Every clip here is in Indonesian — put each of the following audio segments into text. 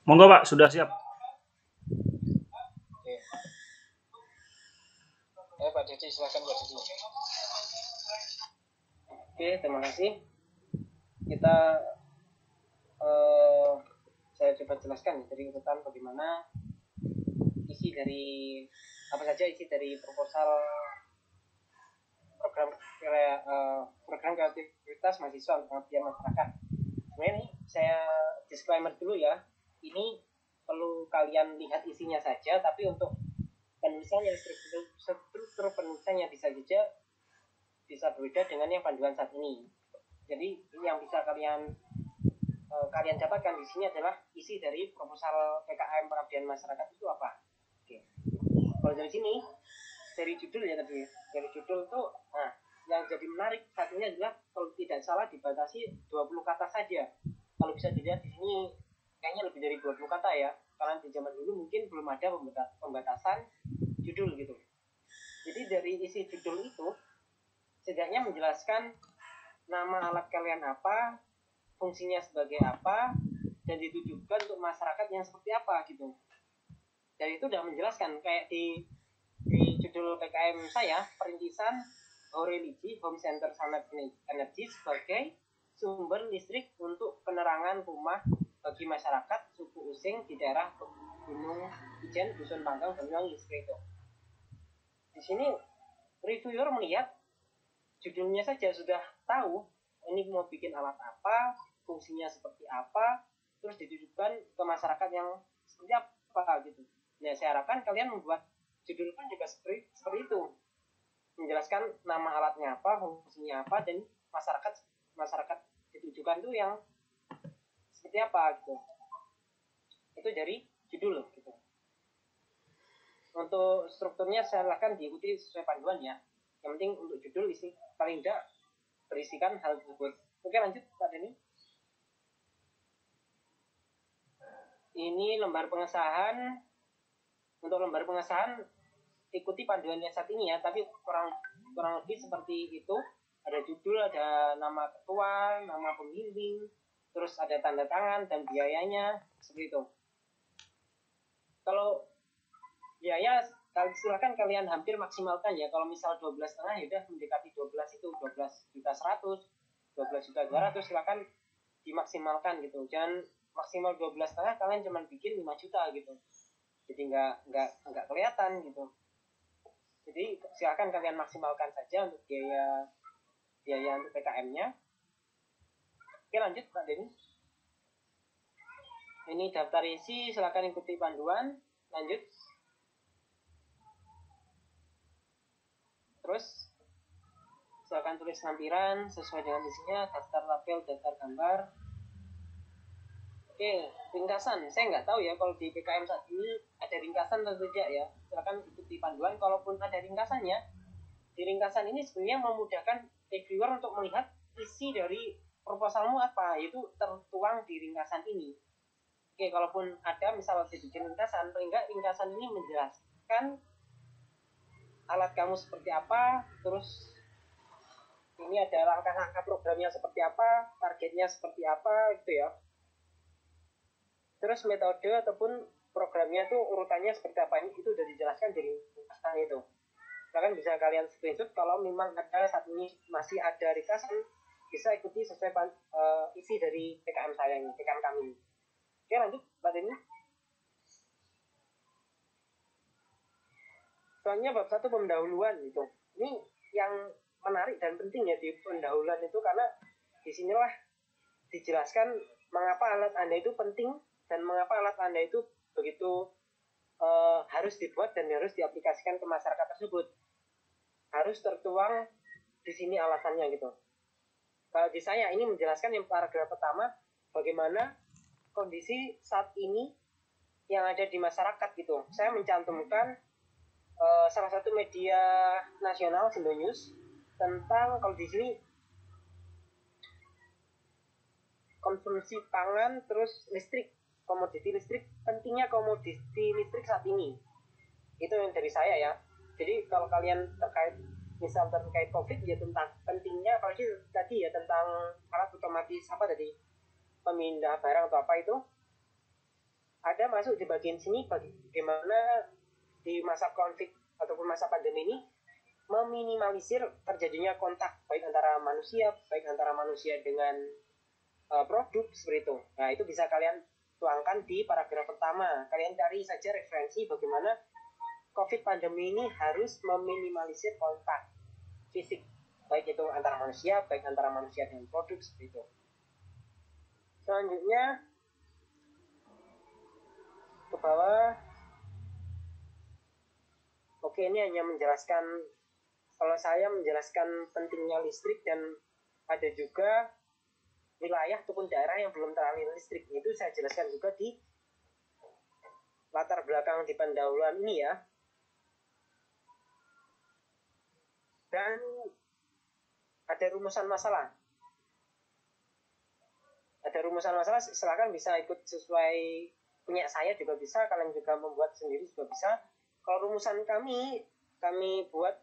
Monggo Pak, sudah siap. Oke. Pak Didi, silakan Pak Didi. Oke, terima kasih. Kita saya coba jelaskan dari urutan bagaimana isi dari apa saja isi dari proposal program kreativitas mahasiswa untuk pengabdian masyarakat. Sebenarnya ini saya disclaimer dulu ya. Ini perlu kalian lihat isinya saja, tapi untuk penulisannya struktur penulisannya bisa berbeda dengan yang panduan saat ini. Jadi yang bisa kalian dapatkan di sini adalah isi dari proposal PKM pengabdian masyarakat itu apa. Oke. Kalau dari sini dari judul ya tadi, dari judul tuh, nah yang jadi menarik saat ini adalah kalau tidak salah dibatasi 20 kata saja. Kalau bisa dilihat di sini kayaknya lebih dari 20 kata ya, karena di zaman dulu mungkin belum ada pembatasan judul gitu. Jadi dari isi judul itu setidaknya menjelaskan nama alat kalian apa, fungsinya sebagai apa, dan ditujukan untuk masyarakat yang seperti apa gitu. Dan itu udah menjelaskan kayak di judul PKM saya, perintisan religi home center sunlight energy sebagai sumber listrik untuk penerangan rumah bagi masyarakat suku Using di daerah Gunung Ijen, Dusun Panggang, Banyuwangi seperti itu. Di sini reviewer melihat judulnya saja sudah tahu ini mau bikin alat apa, fungsinya seperti apa, terus ditujukan ke masyarakat yang seperti apa gitu. Nah, saya harapkan kalian membuat judul pun juga seperti itu, menjelaskan nama alatnya apa, fungsinya apa, dan masyarakat ditujukan itu yang seperti apa gitu. Itu dari judul gitu. Untuk strukturnya silakan diikuti sesuai panduan ya. Yang penting untuk judul isi paling tidak berisikan hal tersebut. Oke, lanjut Pak Denny. Ini lembar pengesahan. Untuk lembar pengesahan ikuti panduannya saat ini ya, tapi kurang lebih seperti itu. Ada judul, ada nama ketua, nama pembimbing, terus ada tanda tangan dan biayanya seperti itu. Kalau biaya silakan kalian hampir maksimalkan ya. Kalau misal 12,5 ya udah mendekati 12 itu 12.100.000, 12.200.000, silakan dimaksimalkan gitu. Jangan maksimal 12,5 kalian cuma bikin 5 juta gitu. Jadi nggak kelihatan gitu. Jadi silakan kalian maksimalkan saja untuk biaya untuk PKM-nya. Oke, lanjut Pak Denny. Ini daftar isi, silakan ikuti panduan. Lanjut. Terus silakan tulis lampiran sesuai dengan isinya, daftar label, daftar gambar. Oke, ringkasan. Saya nggak tahu ya kalau di PKM saat ini ada ringkasan atau tidak ya. Silakan ikuti panduan. Kalaupun ada ringkasannya, di ringkasan ini sebenarnya memudahkan reviewer untuk melihat isi dari proposalmu apa, yaitu tertuang di ringkasan ini. Oke, kalaupun ada misalnya dibikin ringkasan, paling nggak ringkasan ini menjelaskan alat kamu seperti apa, terus ini ada langkah-langkah programnya seperti apa, targetnya seperti apa gitu ya. Terus metode ataupun programnya itu urutannya seperti apa, ini itu sudah dijelaskan di ringkasan itu. Bahkan bisa kalian screenshot kalau memang ada saat ini masih ada ringkasan, bisa ikuti sesuai isi dari PKM saya ini, PKM kami. Oke, lanjut Pak Denny. Soalnya bab 1 pendahuluan itu. Ini yang menarik dan penting ya di pendahuluan itu, karena disinilah dijelaskan mengapa alat Anda itu penting dan mengapa alat Anda itu begitu harus dibuat dan harus diaplikasikan ke masyarakat tersebut. Harus tertuang di sini alasannya gitu. Kalau di saya ini menjelaskan yang paragraf pertama, bagaimana kondisi saat ini yang ada di masyarakat gitu. Saya mencantumkan salah satu media nasional, Indo News, tentang kalau di sini konsumsi pangan, terus listrik, komoditi listrik, pentingnya komoditi listrik saat ini. Itu yang dari saya ya. Jadi kalau kalian terkait COVID ya tentang pentingnya, apalagi tadi ya tentang alat otomatis apa tadi, pemindah barang atau apa itu, ada masuk di bagian sini bagaimana di masa konflik ataupun masa pandemi ini meminimalisir terjadinya kontak baik antara manusia dengan produk seperti itu. Nah, itu bisa kalian tuangkan di paragraf pertama. Kalian cari saja referensi bagaimana COVID pandemi ini harus meminimalisir kontak fisik, baik itu antara manusia, baik antara manusia dengan produk seperti itu. Selanjutnya ke bawah. Oke, ini hanya menjelaskan, kalau saya menjelaskan pentingnya listrik, dan ada juga wilayah ataupun daerah yang belum teraliri listrik. Itu saya jelaskan juga di latar belakang di pendahuluan ini ya. Dan ada rumusan masalah. Silakan bisa ikut sesuai punya saya juga bisa, kalian juga membuat sendiri juga bisa. Kalau rumusan kami buat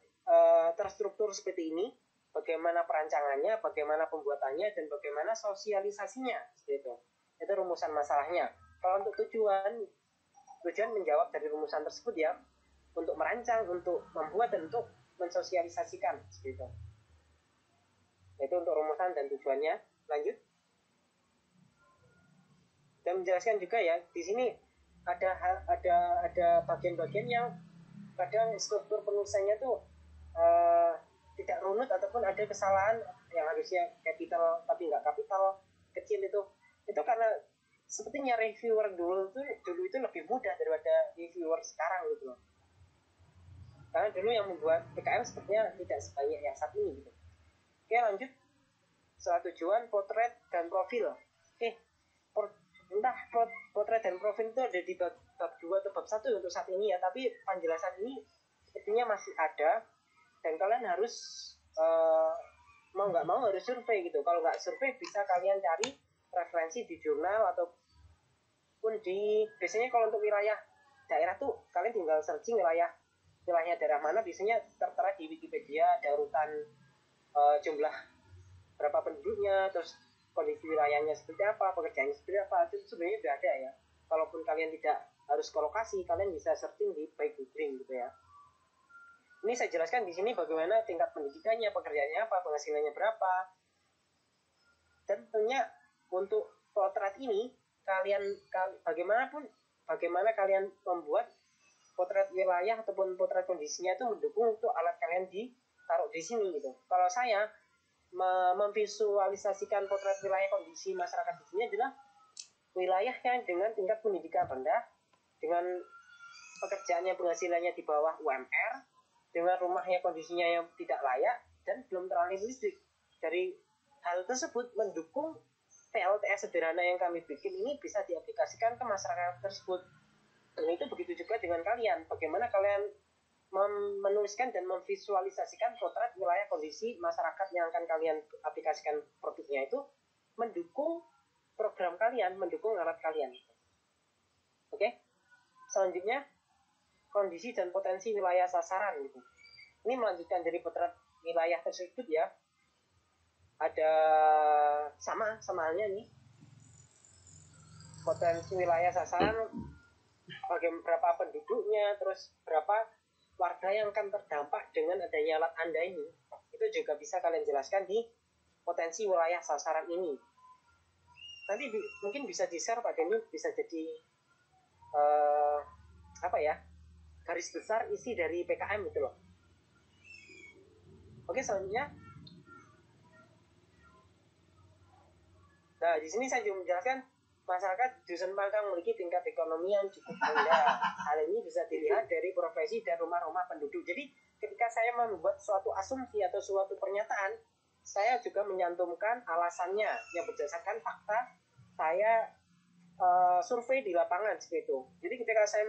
terstruktur seperti ini, bagaimana perancangannya, bagaimana pembuatannya, dan bagaimana sosialisasinya, seperti itu. Itu rumusan masalahnya. Kalau untuk tujuan menjawab dari rumusan tersebut ya, untuk merancang, untuk membuat, dan untuk mensosialisasikan, seperti itu. Itu untuk rumusan dan tujuannya. Lanjut. Dan menjelaskan juga ya, di sini ada bagian-bagian yang kadang struktur penulisannya tuh tidak runut ataupun ada kesalahan yang harusnya capital tapi nggak capital kecil. Itu karena sepertinya reviewer dulu itu lebih mudah daripada reviewer sekarang gitu loh. Karena dulu yang membuat PKM sepertinya tidak sebanyak yang saat ini gitu. Oke, lanjut. Soal tujuan, potret dan profil. Oke, entah potret dan profil itu ada di bab 2 atau bab 1 untuk saat ini ya, tapi penjelasan ini sepertinya masih ada, dan kalian harus mau nggak mau harus survei gitu. Kalau nggak survei bisa kalian cari referensi di jurnal ataupun biasanya kalau untuk wilayah daerah tuh kalian tinggal searching wilayahnya daerah mana, biasanya tertera di Wikipedia ada urutan jumlah berapa penduduknya, terus kondisi wilayahnya seperti apa, pekerjaannya seperti apa, itu sebenarnya sudah ada ya. Kalaupun kalian tidak harus ke lokasi, kalian bisa searching di by Googling gitu ya. Ini saya jelaskan di sini bagaimana tingkat pendidikannya, pekerjaannya apa, penghasilannya berapa. Dan tentunya untuk potret ini bagaimana kalian membuat potret wilayah ataupun potret kondisinya itu mendukung untuk alat kalian ditaruh di sini gitu. Kalau saya memvisualisasikan potret wilayah kondisi masyarakat di sini adalah wilayah yang dengan tingkat pendidikan rendah, dengan pekerjaannya penghasilannya di bawah UMR, dengan rumahnya kondisinya yang tidak layak dan belum teraliri listrik. Dari hal tersebut mendukung PLTS sederhana yang kami bikin ini bisa diaplikasikan ke masyarakat tersebut. Dan itu begitu juga dengan kalian. Bagaimana kalian menuliskan dan memvisualisasikan potret wilayah kondisi masyarakat yang akan kalian aplikasikan produknya itu mendukung program kalian, mendukung alat kalian. Oke. Selanjutnya kondisi dan potensi wilayah sasaran gitu. Ini melanjutkan dari potret wilayah tersebut ya. Ada sama halnya nih. Potensi wilayah sasaran, bagaimana berapa penduduknya, terus berapa warga yang akan terdampak dengan adanya alat Anda ini. Itu juga bisa kalian jelaskan di potensi wilayah sasaran ini. Nanti mungkin bisa di-share Pak Denny, bisa jadi garis besar isi dari PKM gitu loh. Oke, selanjutnya. Nah, di sini saya juga menjelaskan masyarakat Dusun Pangkang memiliki tingkat ekonomi yang cukup rendah. Hal ini bisa dilihat dari profesi dan rumah-rumah penduduk. Jadi, ketika saya membuat suatu asumsi atau suatu pernyataan, saya juga menyantumkan alasannya yang berdasarkan fakta saya survei di lapangan seperti itu. Jadi, ketika saya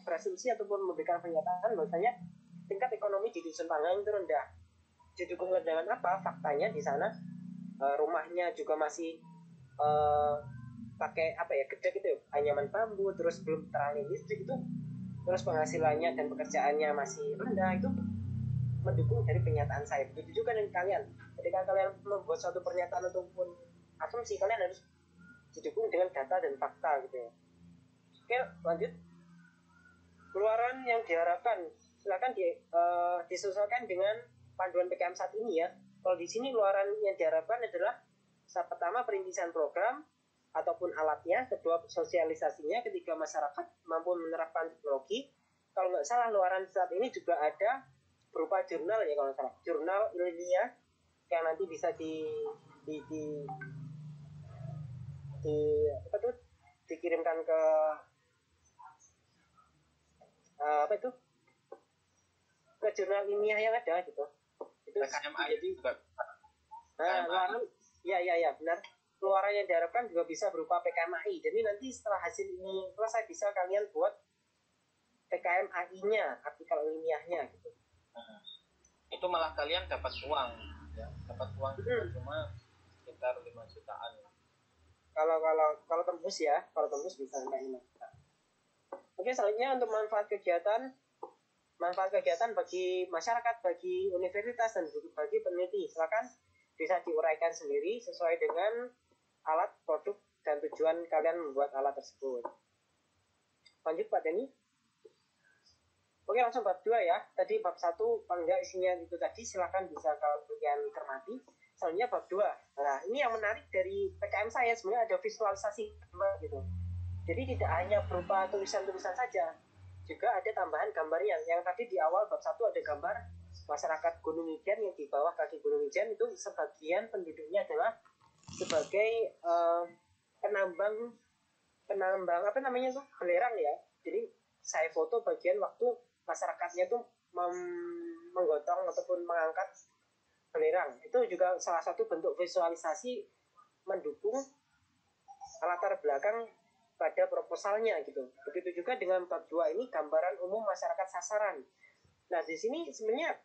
berasumsi ataupun memberikan pernyataan bahwasanya tingkat ekonomi di Dusun Pangkang itu rendah. Didukung dengan apa? Faktanya di sana rumahnya juga masih pakai gedek gitu, anyaman bambu, terus belum teraliri listrik itu, terus penghasilannya dan pekerjaannya masih rendah. Itu mendukung dari pernyataan saya. Begitu juga dengan kalian. Ketika kalian membuat suatu pernyataan ataupun asumsi, kalian harus didukung dengan data dan fakta gitu ya. Oke, lanjut. Keluaran yang diharapkan silakan disesuaikan dengan panduan PKM saat ini ya. Kalau di sini keluaran yang diharapkan adalah pertama perintisan program ataupun alatnya, kedua sosialisasinya, ketiga masyarakat mampu menerapkan teknologi. Kalau nggak salah luaran saat ini juga ada berupa jurnal ya, kalau nggak salah jurnal ilmiah yang nanti bisa apa tuh dikirimkan ke apa itu ke jurnal ilmiah yang ada gitu. Itu PKMI jadi juga. luaran ya benar. Keluaran yang diharapkan juga bisa berupa PKMAI. Jadi nanti setelah hasil ini selesai bisa kalian buat PKMAI-nya, artikel ilmiahnya gitu. Itu malah kalian dapat uang ya, dapat uang cuma sekitar 5 jutaan. Kalau tembus ya, kalau tembus bisa sampai 5 juta. Oke, selanjutnya untuk manfaat kegiatan bagi masyarakat, bagi universitas, dan bagi peneliti. Silakan bisa diuraikan sendiri sesuai dengan alat, produk, dan tujuan kalian membuat alat tersebut. Lanjut Pak Denny. Oke, langsung bab 2 ya. Tadi bab 1 paling nggak isinya itu tadi, silakan bisa kalian cermati. Selanjutnya bab 2. Nah, ini yang menarik dari PKM saya, sebenarnya ada visualisasi gitu. Jadi tidak hanya berupa tulisan-tulisan saja, juga ada tambahan gambarnya. Yang tadi di awal bab 1 ada gambar masyarakat Gunung Ijen, yang di bawah kaki Gunung Ijen itu sebagian penduduknya adalah sebagai penambang apa namanya tuh, belerang ya. Jadi saya foto bagian waktu masyarakatnya tuh menggotong ataupun mengangkat belerang. Itu juga salah satu bentuk visualisasi mendukung latar belakang pada proposalnya gitu. Begitu juga dengan bab 2 ini gambaran umum masyarakat sasaran. Nah, di sini sebenarnya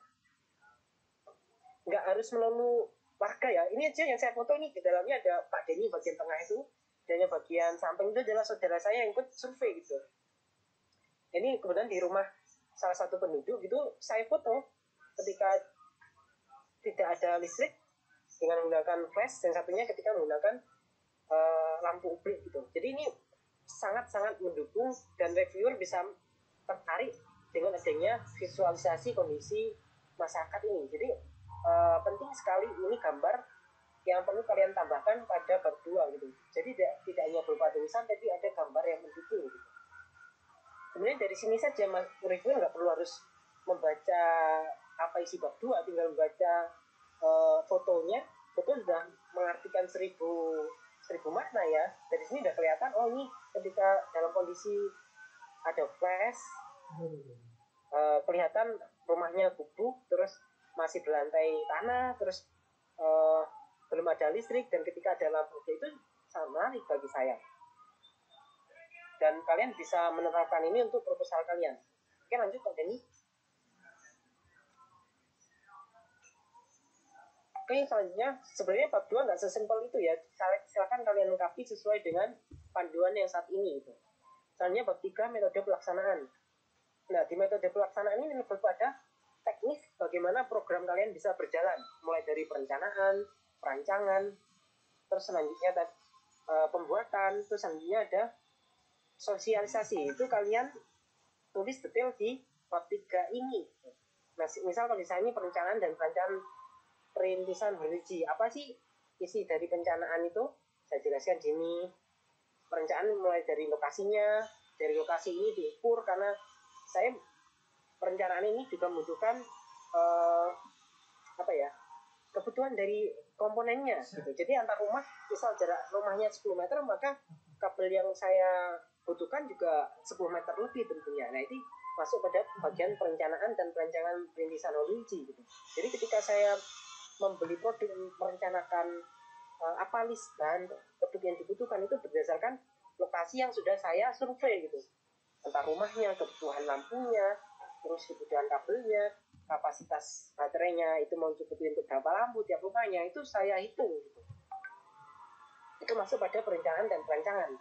nggak harus melulu warga ya. Ini aja yang saya foto nih, di dalamnya ada Pak Denny bagian tengah itu, dan yang bagian samping itu adalah saudara saya yang ikut survei gitu. Ini kemudian di rumah salah satu penduduk gitu saya foto ketika tidak ada listrik dengan menggunakan flash, dan satunya ketika menggunakan lampu ublik gitu. Jadi ini sangat-sangat mendukung, dan reviewer bisa tertarik dengan adanya visualisasi kondisi masyarakat ini. Jadi penting sekali ini gambar yang perlu kalian tambahkan pada bab 2 gitu. Jadi tidak hanya berupa tulisan, tapi ada gambar yang mendukung gitu. Sebenarnya dari sini saja reviewer nggak perlu harus membaca apa isi bab 2, tinggal membaca fotonya. Foto sudah mengartikan seribu makna ya. Dari sini udah kelihatan, oh ini ketika dalam kondisi ada flash, kelihatan rumahnya gubuk, terus masih berlantai tanah, terus belum ada listrik, dan ketika ada lampu itu sangat menarik bagi saya. Dan kalian bisa menerapkan ini untuk proposal kalian. Oke, lanjut Pak Denny. Oke, selanjutnya sebenarnya bab 2 nggak sesimpel itu ya. Silakan kalian lengkapi sesuai dengan panduan yang saat ini itu. Selanjutnya bab 3 metode pelaksanaan. Nah, di metode pelaksanaan ini lebih pada teknis bagaimana program kalian bisa berjalan, mulai dari perencanaan, perancangan, terus selanjutnya pembuatan, terus selanjutnya ada sosialisasi. Itu kalian tulis detail di bab 3 ini. Nah, misal kalau misalnya ini perencanaan dan perancangan perintisan religi, apa sih isi dari perencanaan itu? Saya jelaskan di sini. Perencanaan mulai dari lokasinya, dari lokasi ini diukur, karena saya perencanaan ini juga membutuhkan kebutuhan dari komponennya gitu. Jadi antar rumah, misal jarak rumahnya 10 meter, maka kabel yang saya butuhkan juga 10 meter lebih tentunya. Nah, itu masuk pada bagian perencanaan dan perancangan perintisan religi gitu. Jadi ketika saya membeli produk, merencanakan apa list bahan produk yang dibutuhkan, itu berdasarkan lokasi yang sudah saya survei gitu. Entah rumahnya, kebutuhan lampunya, terus kebutuhan kabelnya, kapasitas baterainya itu mencukupi untuk berapa lampu tiap rumahnya, itu saya hitung gitu. Itu masuk pada perencanaan dan perancangan.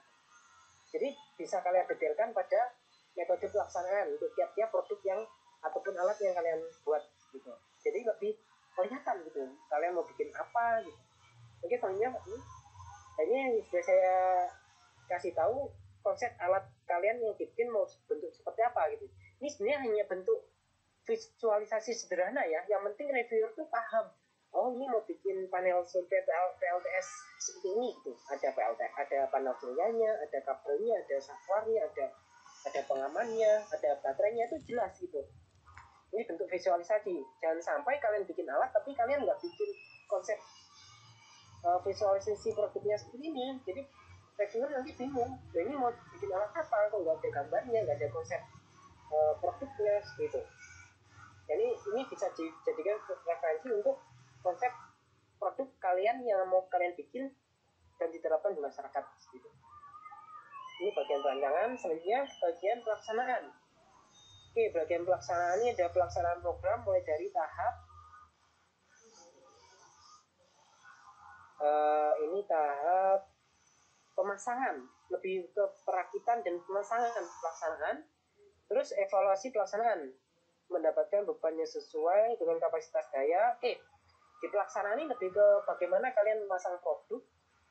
Jadi bisa kalian detailkan pada metode pelaksanaan untuk tiap-tiap produk yang ataupun alat yang kalian buat gitu. Jadi lebih kelihatan gitu kalian mau bikin apa gitu. Oke, selanjutnya ini yang sudah saya kasih tahu konsep alat kalian yang dibikin mau bentuk seperti apa gitu. Ini sebenarnya hanya bentuk visualisasi sederhana ya, yang penting reviewer tuh paham, oh ini mau bikin panel survei PLTS seperti ini gitu, ada PLTS, ada panel suryanya, ada kabelnya, ada saklarnya, ada pengamannya, ada baterainya, itu jelas gitu. Ini bentuk visualisasi. Jangan sampai kalian bikin alat tapi kalian nggak bikin konsep visualisasi produknya seperti ini, jadi reviewer nanti bingung, ini mau bikin alat apa kok nggak ada gambarnya, nggak ada konsep produknya gitu. Jadi ini bisa dijadikan referensi untuk konsep produk kalian yang mau kalian bikin dan diterapkan di masyarakat gitu. Ini bagian perancangan. Selanjutnya bagian pelaksanaan. Oke, bagian pelaksanaan ini ada pelaksanaan program mulai dari tahap ini tahap pemasangan, lebih ke perakitan dan pemasangan pelaksanaan, terus evaluasi pelaksanaan, mendapatkan bebannya sesuai dengan kapasitas daya. Oke, di pelaksanaan ini lebih ke bagaimana kalian memasang produk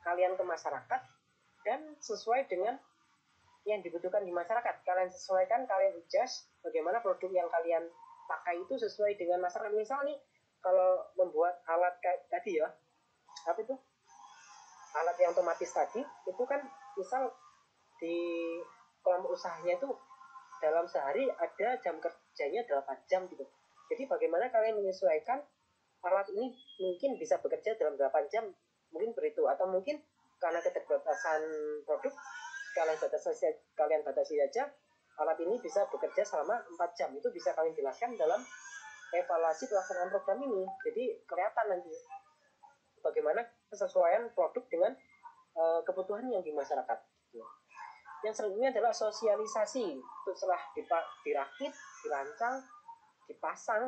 kalian ke masyarakat dan sesuai dengan yang dibutuhkan di masyarakat. Kalian sesuaikan, kalian adjust bagaimana produk yang kalian pakai itu sesuai dengan masyarakat. Misal nih, kalau membuat alat kayak tadi ya, apa itu, alat yang otomatis tadi itu kan misal di kelompok usahanya itu dalam sehari ada jam kerjanya 8 jam gitu. Jadi bagaimana kalian menyesuaikan alat ini mungkin bisa bekerja dalam 8 jam, mungkin beritu, atau mungkin karena keterbatasan produk kalian batasi aja, alat ini bisa bekerja selama 4 jam. Itu bisa kalian jelaskan dalam evaluasi pelaksanaan program ini. Jadi kelihatan nanti bagaimana kesesuaian produk dengan kebutuhan yang di masyarakat gitu. Yang selanjutnya adalah sosialisasi. Itu setelah dirakit, dirancang, dipasang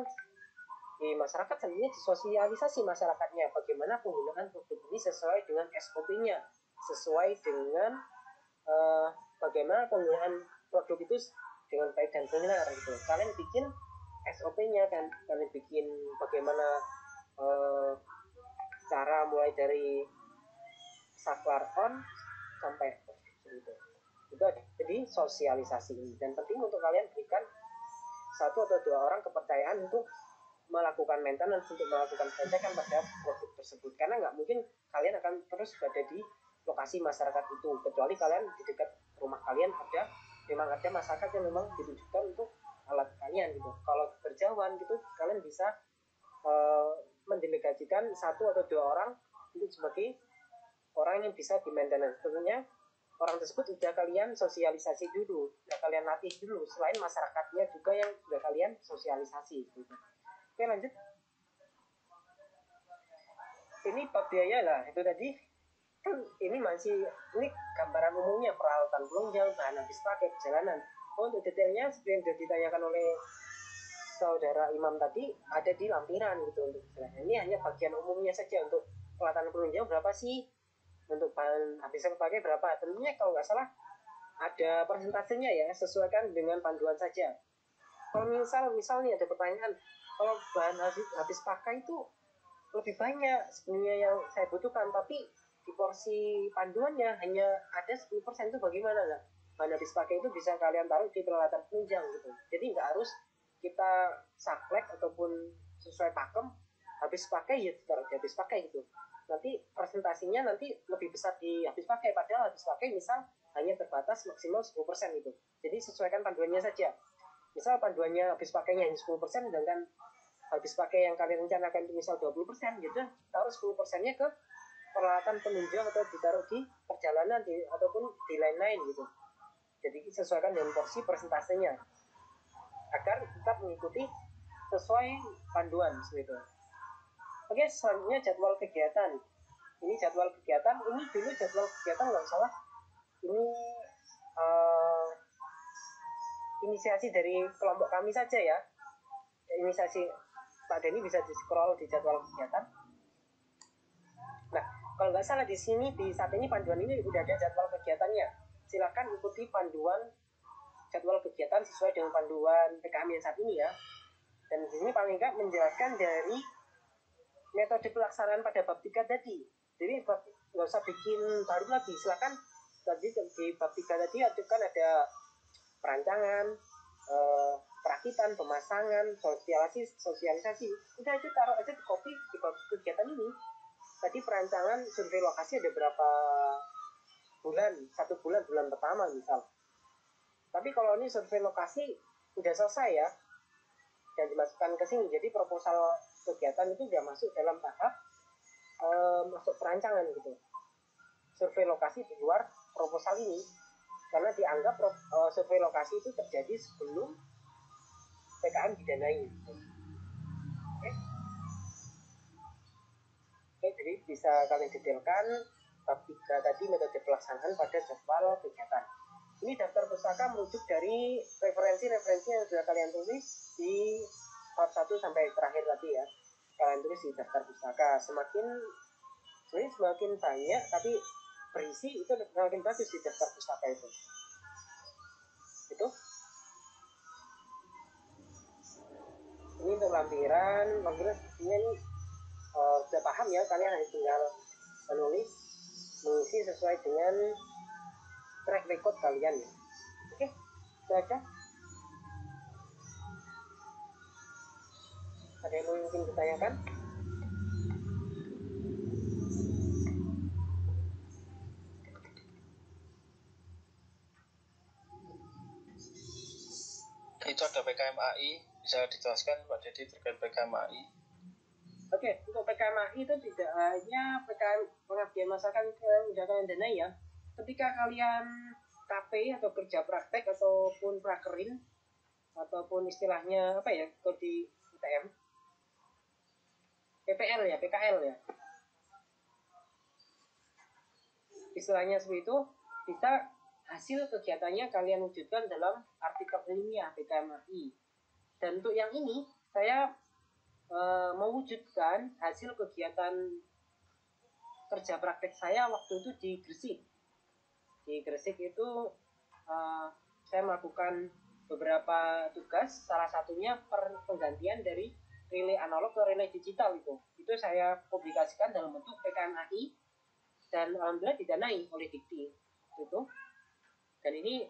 di masyarakat, selanjutnya disosialisasi masyarakatnya bagaimana penggunaan produk ini sesuai dengan SOP-nya, sesuai dengan bagaimana penggunaan produk itu dengan baik dan benar gitu. Kalian bikin SOP-nya kan, kalian bikin bagaimana cara mulai dari saklar on sampai gitu. Itu jadi sosialisasi ini, dan penting untuk kalian berikan 1 atau 2 orang kepercayaan untuk melakukan maintenance, untuk melakukan pengecekan pada produk tersebut, karena nggak mungkin kalian akan terus berada di lokasi masyarakat itu, kecuali kalian di dekat rumah kalian memang ada masyarakat yang memang ditujukan untuk alat kalian gitu. Kalau berjauhan gitu, kalian bisa mendelegasikan 1 atau 2 orang itu sebagai orang yang bisa di maintenance. Tentunya orang tersebut sudah kalian sosialisasi dulu, sudah kalian latih dulu, selain masyarakatnya juga yang sudah kalian sosialisasi gitu. Oke, lanjut. Ini bab biaya lah, itu tadi kan ini gambaran umumnya peralatan penunjang, bahan habis pakai, perjalanan. Untuk detailnya seperti yang sudah ditanyakan oleh saudara Imam tadi ada di lampiran gitu. Untuk ini hanya bagian umumnya saja. Untuk peralatan penunjang berapa sih, untuk bahan habis pakai berapa, tentunya kalau nggak salah ada persentasenya ya, sesuaikan dengan panduan saja. Kalau misalnya ada pertanyaan, kalau bahan habis pakai itu lebih banyak sebenarnya yang saya butuhkan, tapi di porsi panduannya hanya ada 10%, itu bagaimana lah? Bahan habis pakai itu bisa kalian taruh di peralatan penunjang gitu. Jadi nggak harus kita saklek ataupun sesuai pakem, habis pakai ya ditaruh di habis pakai gitu. Nanti presentasinya nanti lebih besar di habis pakai, padahal habis pakai misal hanya terbatas maksimal 10% gitu. Jadi sesuaikan panduannya saja. Misal panduannya habis pakainya hanya 10%, sedangkan habis pakai yang kalian rencanakan itu misal 20%, gitu, taruh 10%-nya ke peralatan penunjang atau ditaruh di perjalanan ataupun di lain-lain gitu. Jadi sesuaikan dengan porsi presentasinya agar tetap mengikuti sesuai panduan gitu. Oke, selanjutnya jadwal kegiatan. Ini jadwal kegiatan, ini dulu jadwal kegiatan nggak salah. Ini inisiasi dari kelompok kami saja ya. Inisiasi Pak Denny, bisa di scroll di jadwal kegiatan. Nah, kalau nggak salah di sini, di saat ini panduan ini udah ada jadwal kegiatannya. Silakan ikuti panduan jadwal kegiatan sesuai dengan panduan PKM yang saat ini ya. Dan di sini paling nggak menjelaskan dari metode pelaksanaan pada bab 3 tadi. Jadi nggak usah bikin baru lagi, silakan tadi di bab 3 tadi itu kan ada perancangan, perakitan, pemasangan, sosialisasi. Udah itu taruh aja di copy di bab kegiatan ini. Tadi perancangan survei lokasi ada berapa bulan, 1 bulan, bulan pertama misal. Tapi kalau ini survei lokasi udah selesai ya, dan dimasukkan ke sini, jadi proposal kegiatan itu udah masuk dalam tahap masuk perancangan gitu. Survei lokasi di luar proposal ini, karena dianggap survei lokasi itu terjadi sebelum PKM didanai. Oke, jadi bisa kalian detailkan bab 3 tadi metode pelaksanaan pada jadwal kegiatan. Ini daftar pustaka merujuk dari referensi-referensi yang sudah kalian tulis di bab 1 sampai terakhir tadi ya. Kalian tulis di daftar pustaka. Semakin banyak tapi berisi itu semakin bagus di daftar pustaka itu. Itu. Ini untuk lampiran sepertinya ini sudah paham ya, kalian hanya tinggal menulis, mengisi sesuai dengan track record kalian ya. Oke, itu aja. Ada yang mungkin ditanyakan? Itu ada PKMAI, bisa dijelaskan Pak Dedi terkait PKMAI? Oke, untuk PKMAI itu tidak hanya PKM pengabdian masyarakat yang sudah kalian danai ya. Ketika kalian KP atau kerja praktek ataupun prakerin ataupun istilahnya apa ya, kalau di UTM PPL ya, PKL ya, istilahnya seperti itu, bisa hasil kegiatannya kalian wujudkan dalam artikel ilmiah PKMAI. Dan untuk yang ini saya mewujudkan hasil kegiatan kerja praktek saya waktu itu di Gresik. Di Gresik itu saya melakukan beberapa tugas, salah satunya penggantian dari relay analog ke relay digital itu saya publikasikan dalam bentuk PKMAI dan alhamdulillah didanai oleh Dikti itu. Dan ini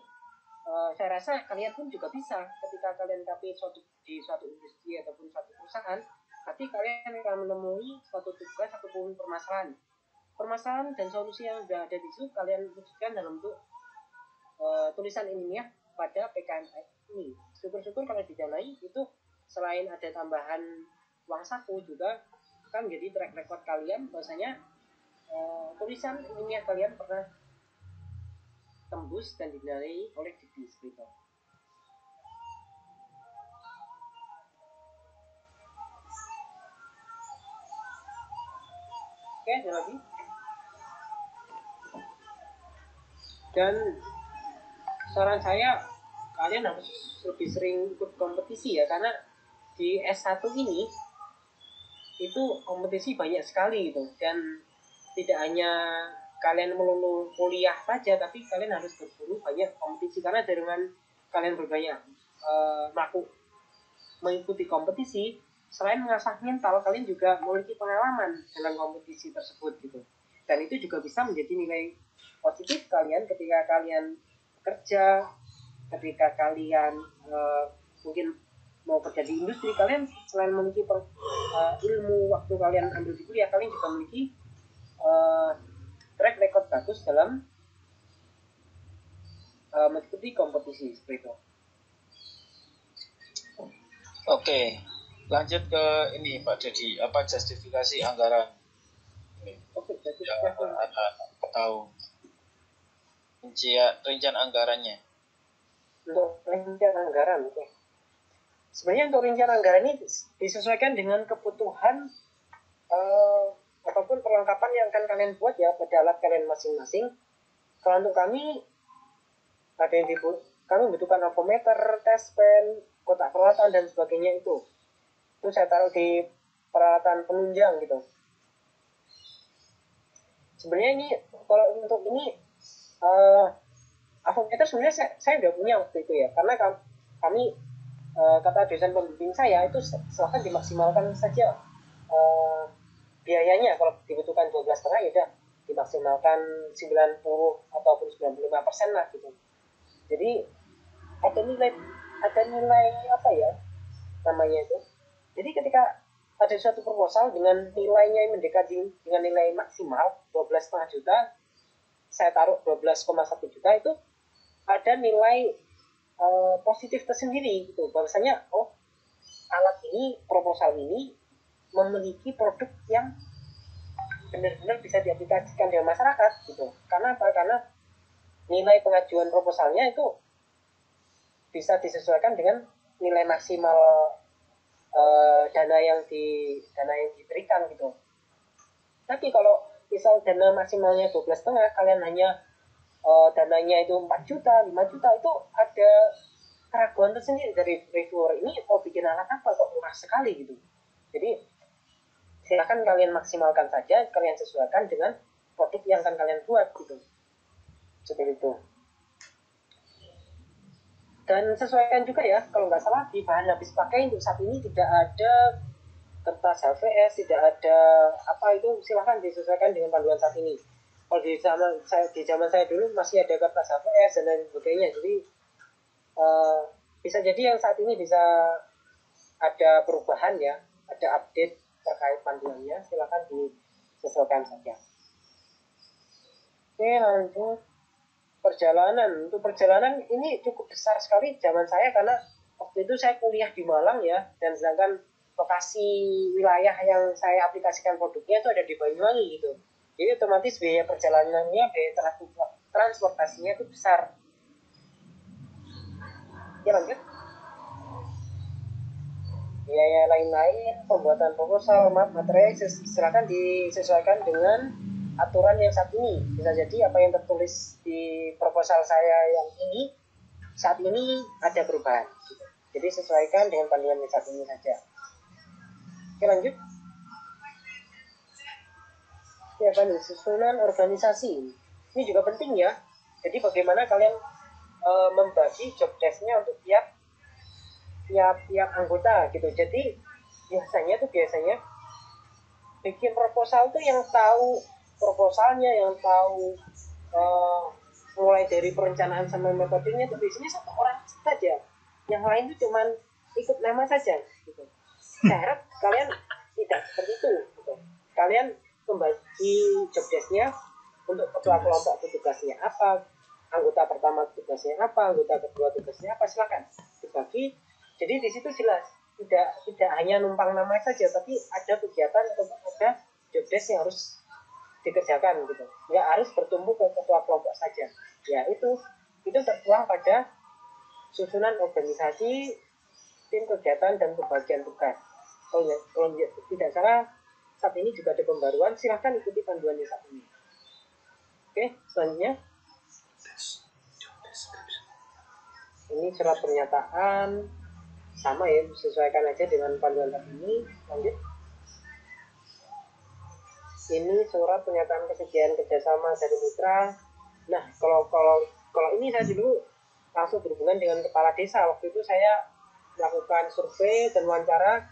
saya rasa kalian pun juga bisa ketika kalian KP di suatu industri ataupun suatu perusahaan, tapi kalian akan menemui suatu tugas ataupun permasalahan dan solusi yang sudah ada di situ kalian wujudkan dalam bentuk tulisan ilmiah pada PKMAI ini. Syukur-syukur kalau didanai itu selain ada tambahan uang saku juga kan menjadi track record kalian bahwasanya tulisan ilmiah kalian pernah tembus dan didanai oleh Dikti seperti itu. Oke, ada lagi. Dan saran saya kalian harus lebih sering ikut kompetisi ya, karena di S1 ini itu kompetisi banyak sekali gitu, dan tidak hanya kalian melulu kuliah saja, tapi kalian harus berburu banyak kompetisi, karena dengan kalian berbanyak mengikuti kompetisi, selain mengasah mental, kalian juga memiliki pengalaman dalam kompetisi tersebut gitu. Dan itu juga bisa menjadi nilai positif kalian ketika kalian kerja, ketika kalian mungkin mau kerja di industri, kalian selain memiliki ilmu waktu kalian ambil di kuliah, kalian juga memiliki track record bagus dalam mengikuti kompetisi seperti itu. Oke, lanjut ke ini Pak Dedi, apa justifikasi anggaran? Oke, jadi ada tahu rincian anggarannya. Untuk rincian anggaran, oke. Sebenarnya untuk rincian anggaran ini disesuaikan dengan kebutuhan ataupun perlengkapan yang akan kalian buat ya pada alat kalian masing-masing. Kalau untuk kami ada yang kami membutuhkan avometer, test pen, kotak peralatan dan sebagainya itu saya taruh di peralatan penunjang gitu. Sebenarnya ini kalau untuk ini avometer sebenarnya saya udah punya waktu itu ya, karena kami kata dosen pembimbing saya itu silahkan dimaksimalkan saja biayanya. Kalau dibutuhkan 12,5 ya udah dimaksimalkan 90 ataupun 95% lah gitu. Jadi ada nilai apa ya namanya itu. Jadi ketika ada suatu proposal dengan nilainya yang mendekati dengan nilai maksimal 12,5 juta, saya taruh 12,1 juta, itu ada nilai positif tersendiri gitu. Bahwasanya alat ini, proposal ini memiliki produk yang benar-benar bisa diaplikasikan dengan masyarakat gitu. Karena apa? Karena nilai pengajuan proposalnya itu bisa disesuaikan dengan nilai maksimal dana yang diberikan gitu. Tapi kalau misal dana maksimalnya 12,5, kalian hanya dananya itu 4 juta, 5 juta, itu ada keraguan tersendiri dari reviewer, ini mau bikin alat apa kok murah sekali gitu. Jadi silakan kalian maksimalkan saja, kalian sesuaikan dengan produk yang akan kalian buat gitu. Seperti itu. Dan sesuaikan juga ya, kalau nggak salah di bahan habis pakai untuk saat ini tidak ada kertas HVS, tidak ada apa itu, silahkan disesuaikan dengan panduan saat ini. Kalau di zaman saya dulu masih ada kertas HVS dan lain sebagainya, jadi bisa jadi yang saat ini bisa ada perubahan ya, ada update terkait panduannya, silahkan disesuaikan saja. Oke, lanjut perjalanan. Untuk perjalanan ini cukup besar sekali zaman saya, karena waktu itu saya kuliah di Malang ya, dan sedangkan lokasi wilayah yang saya aplikasikan produknya itu ada di Banyuwangi gitu. Jadi otomatis biaya perjalanannya, biaya transportasinya itu besar. Ya lanjut. Biaya lain-lain, pembuatan proposal, materi silakan disesuaikan dengan aturan yang saat ini. Bisa jadi apa yang tertulis di proposal saya yang ini saat ini ada perubahan. Jadi sesuaikan dengan panduan yang saat ini saja. Oke, lanjut. Ya kan, susunan organisasi ini juga penting ya. Jadi bagaimana kalian membagi job desk-nya untuk tiap anggota gitu. Jadi biasanya bikin proposal tuh yang tahu proposalnya, yang tahu mulai dari perencanaan sampai metodenya itu biasanya satu orang saja. Yang lain itu cuman ikut nama saja gitu. Saya harap kalian tidak seperti itu gitu. Kalian membagi job desk-nya untuk ketua kelompok tugasnya apa, anggota pertama tugasnya apa, anggota kedua tugasnya apa, silakan dibagi. Jadi di situ jelas, tidak hanya numpang nama saja, tapi ada kegiatan atau ada job desk yang harus dikerjakan gitu. Nggak harus bertumbuh ke ketua kelompok saja. Ya itu tertuang pada susunan organisasi, tim kegiatan, dan pembagian tugas. Kalau tidak salah, saat ini juga ada pembaruan, silahkan ikuti panduannya saat ini. Oke, selanjutnya. Ini surat pernyataan, sama ya, sesuaikan aja dengan panduan saat ini. Lanjut. Ini surat pernyataan kesediaan kerjasama dari mitra. Nah, kalau ini saya dulu langsung berhubungan dengan kepala desa. Waktu itu saya melakukan survei dan wawancara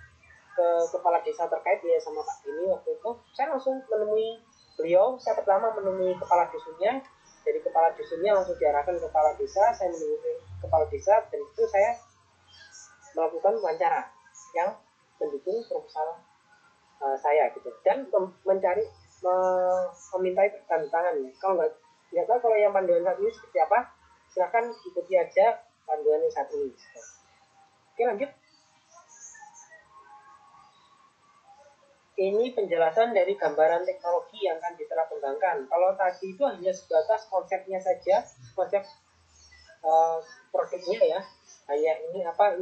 ke kepala desa terkait ya sama Pak Dini. Waktu itu saya langsung menemui beliau. Saya pertama menemui kepala dusunnya. Dari kepala dusunnya langsung diarahkan ke kepala desa. Saya menemui kepala desa dan itu saya melakukan wawancara yang mendukung proposal saya gitu, dan memintai tanda tangan ya. Kalau nggak tahu kalau yang panduan saat ini seperti apa, silakan ikuti aja panduan yang saat ini. Oke, lanjut. Ini penjelasan dari gambaran teknologi yang akan diterapkan kembangkan. Kalau tadi itu hanya sebatas konsepnya saja, konsep produknya ya, hanya ini apa.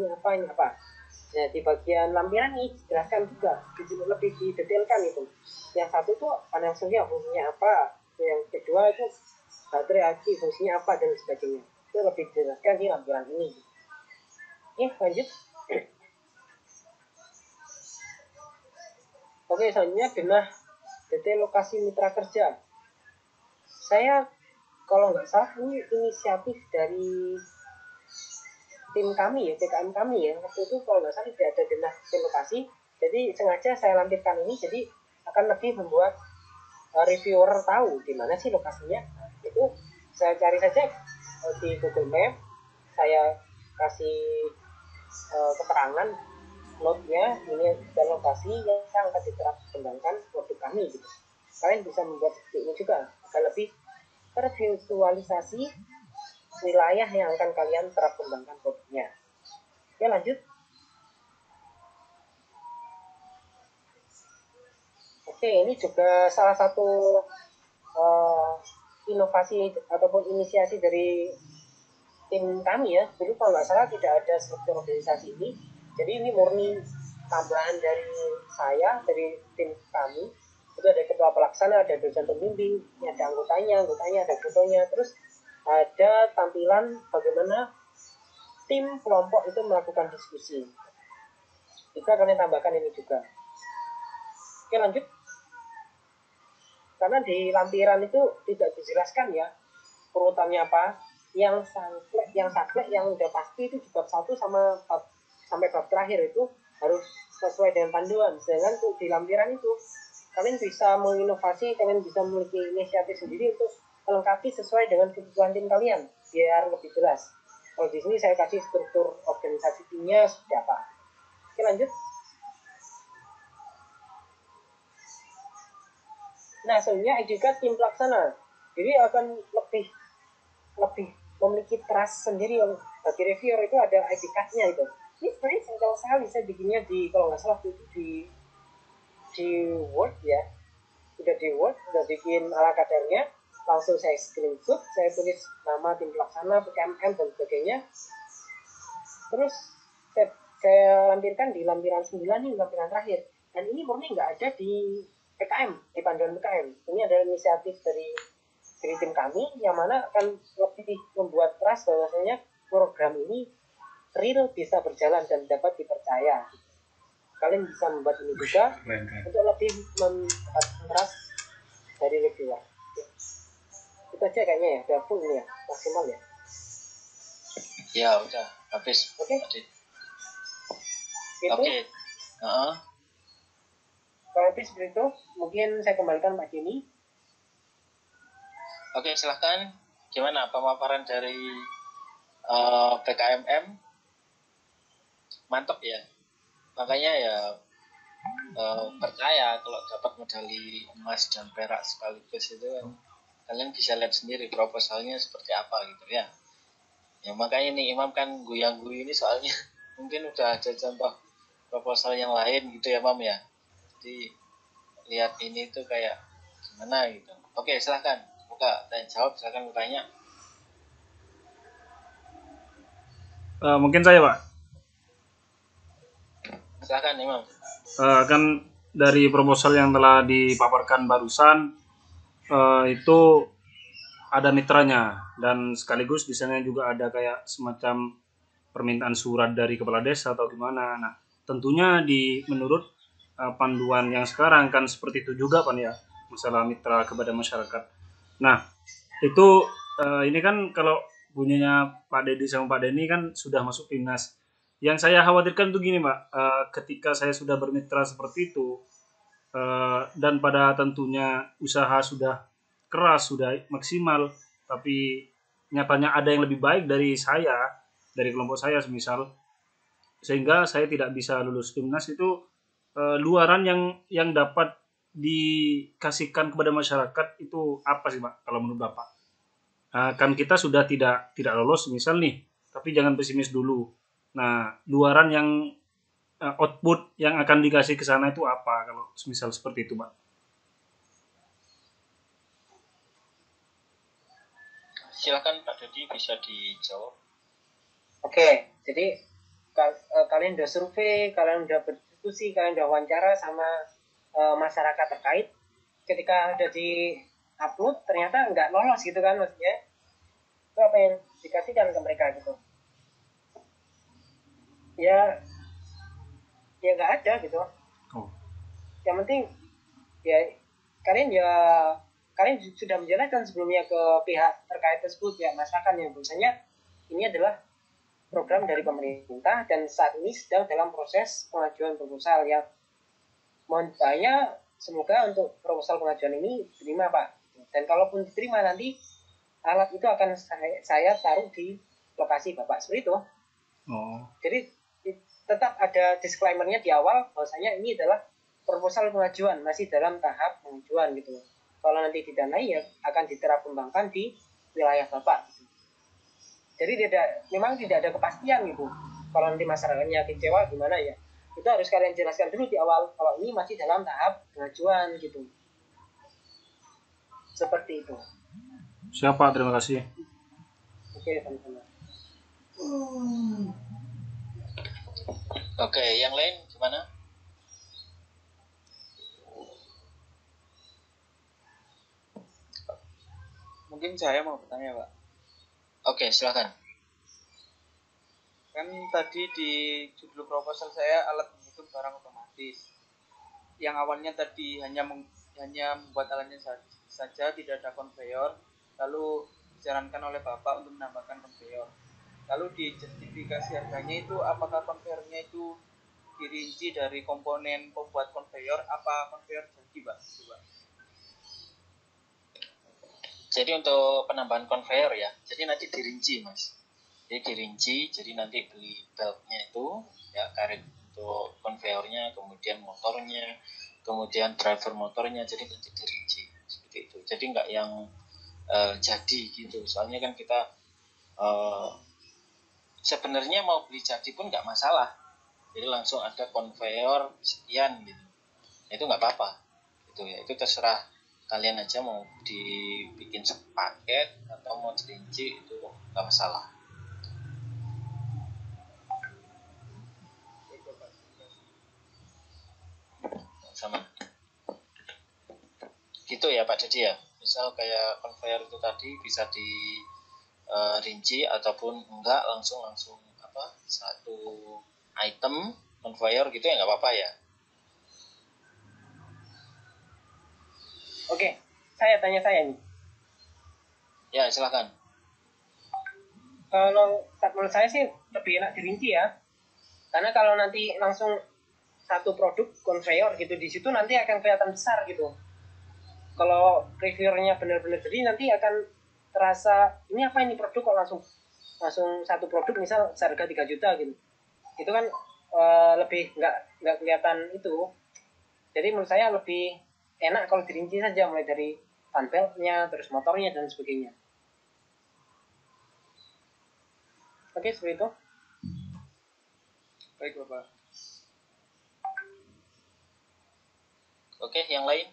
Nah, di bagian lampiran ini dijelaskan juga, lebih didetailkan itu. Yang satu itu panel surya fungsinya apa, yang kedua itu baterai aki fungsinya apa, dan sebagainya. Itu lebih dijelaskan di lampiran ini. Oke, lanjut. Oke, selanjutnya denah detail lokasi mitra kerja. Saya kalau nggak salah ini inisiatif dari tim kami ya, TKM kami ya. Waktu itu kalau nggak salah tidak ada denah lokasi, jadi sengaja saya lampirkan ini, jadi akan lebih membuat reviewer tahu di mana sih lokasinya, itu saya cari saja di Google Map, saya kasih keterangan note-nya ini dan lokasi yang akan diterapkan kembangkan produk kami gitu. Kalian bisa membuat seperti ini juga agar lebih tervisualisasi wilayah yang akan kalian terap kembangkan produknya. Oke, lanjut. Oke, ini juga salah satu inovasi ataupun inisiasi dari tim kami ya. Dulu kalau nggak salah tidak ada struktur organisasi ini, jadi ini murni tambahan dari saya, dari tim kami. Itu ada ketua pelaksana, ada dosen pembimbing, ada anggotanya ada fotonya, terus ada tampilan bagaimana tim kelompok itu melakukan diskusi. Bisa kalian tambahkan ini juga. Oke, lanjut. Karena di lampiran itu tidak dijelaskan ya urutannya apa, yang saklek yang udah pasti itu bab 1 sampai bab terakhir itu harus sesuai dengan panduan. Sedangkan untuk di lampiran itu kalian bisa menginovasi, kalian bisa memiliki inisiatif sendiri untuk melengkapi sesuai dengan kebutuhan tim kalian biar lebih jelas. Kalau di sini saya kasih struktur organisasi timnya seperti apa. Oke, lanjut. Nah, sebenarnya juga tim pelaksana, jadi akan lebih memiliki trust sendiri. Yang bagi reviewer itu ada ID card-nya itu. Ini sebenarnya simpel sekali, saya bikinnya di, kalau nggak salah itu di Word ya, udah bikin ala kadarnya, langsung saya screenshot, saya tulis nama tim pelaksana, PKMM dan sebagainya, terus saya lampirkan di lampiran 9 ini, lampiran terakhir. Dan ini murni nggak ada di PKM, di panduan PKM. Ini adalah inisiatif dari tim kami yang mana akan lebih membuat trust bahwasanya program ini real bisa berjalan dan dapat dipercaya. Kalian bisa membuat ini juga untuk lebih mendapatkan trust dari reviewer. Itu aja kayaknya ya, udah full ini ya, maksimal ya. Ya udah habis. Oke. Oke. Kalau habis seperti itu, mungkin saya kembalikan Pak Jimmy. Oke, silahkan. Gimana pemaparan dari PKMM? Mantap ya. Makanya ya percaya kalau dapat medali emas dan perak sekaligus itu kan, kalian bisa lihat sendiri proposalnya seperti apa gitu ya. Ya makanya nih Imam kan guyang-guyu ini soalnya mungkin udah ada contoh proposal yang lain gitu ya Mam ya. Jadi lihat ini tuh kayak gimana gitu. Oke, silahkan buka dan jawab, silahkan bertanya. Mungkin saya Pak. Silahkan Imam. Kan dari proposal yang telah dipaparkan barusan itu ada mitranya dan sekaligus di sana juga ada kayak semacam permintaan surat dari kepala desa atau gimana. Nah, tentunya menurut panduan yang sekarang kan seperti itu juga Pak ya, masalah mitra kepada masyarakat. Nah, itu ini kan kalau bunyinya Pak Dedi sama Pak Denny kan sudah masuk timnas. Yang saya khawatirkan tuh gini Pak, ketika saya sudah bermitra seperti itu dan pada tentunya usaha sudah keras, sudah maksimal, tapi nyatanya ada yang lebih baik dari saya, dari kelompok saya semisal, sehingga saya tidak bisa lulus timnas, itu luaran yang dapat dikasihkan kepada masyarakat itu apa sih Pak kalau menurut Bapak? Kan kita sudah tidak lolos misal nih, tapi jangan pesimis dulu. Nah, luaran yang output yang akan dikasih ke sana itu apa kalau misal seperti itu Pak? Silakan Pak Dodi, bisa dijawab. Oke, jadi kalian udah survei, kalian udah berdiskusi, kalian udah wawancara sama masyarakat terkait. Ketika udah di upload ternyata nggak lolos gitu kan, maksudnya itu apa yang dikasihkan ke mereka gitu ya nggak ada gitu. Yang penting ya kalian sudah menjelaskan sebelumnya ke pihak terkait tersebut ya, masyarakat yang bahwasanya ini adalah program dari pemerintah dan saat ini sedang dalam proses pengajuan proposal yang mohon saya semoga untuk proposal pengajuan ini diterima Pak. Dan kalaupun diterima nanti alat itu akan saya taruh di lokasi Bapak, seperti itu. Jadi tetap ada disclaimer-nya di awal bahwasanya ini adalah proposal pengajuan, masih dalam tahap pengajuan gitu. Kalau nanti didanai ya akan diterap kembangkan di wilayah Bapak gitu. Jadi memang tidak ada kepastian gitu. Kalau nanti masyarakatnya kecewa gimana ya, itu harus kalian jelaskan dulu di awal kalau ini masih dalam tahap pengajuan gitu. Seperti itu. Siapa? Terima kasih. Oke, sama-sama. Oke, yang lain gimana? Mungkin saya mau bertanya, Pak. Oke, silakan. Kan tadi di judul proposal saya alat menghitung barang otomatis. Yang awalnya tadi hanya membuat alatnya saja, tidak ada konveyor, lalu disarankan oleh Bapak untuk menambahkan konveyor. Lalu di justifikasi harganya itu apakah konveyornya itu dirinci dari komponen pembuat konveyor, apa konveyor jadi, Pak? Jadi untuk penambahan konveyor ya, jadi nanti dirinci Mas. Jadi dirinci, jadi nanti beli beltnya itu, ya karet untuk konveyornya, kemudian motornya, kemudian driver motornya, jadi nanti dirinci seperti itu. Jadi nggak yang jadi gitu. Soalnya kan kita sebenarnya mau beli jadi pun nggak masalah. Jadi langsung ada konveyor sekian gitu. Itu nggak apa-apa. Itu ya, itu terserah kalian aja mau dibikin sepaket atau mau dirinci, itu nggak masalah. Sama gitu ya Pak Dedi ya. Misal kayak konveyor itu tadi bisa dirinci ataupun enggak langsung apa satu item konveyor gitu ya nggak apa-apa ya. Oke, saya nih. Ya silakan. Kalau menurut saya sih lebih enak dirinci ya, karena kalau nanti langsung satu produk konveyor gitu di situ nanti akan kelihatan besar gitu. Kalau reviewernya benar-benar jadi nanti akan terasa ini apa ini produk kok langsung satu produk misal seharga 3 juta gitu. Itu kan lebih nggak kelihatan itu. Jadi menurut saya lebih enak kalau dirinci saja, mulai dari fan beltnya, terus motornya dan sebagainya. Oke, seperti itu. Baik, Bapak. Oke, yang lain?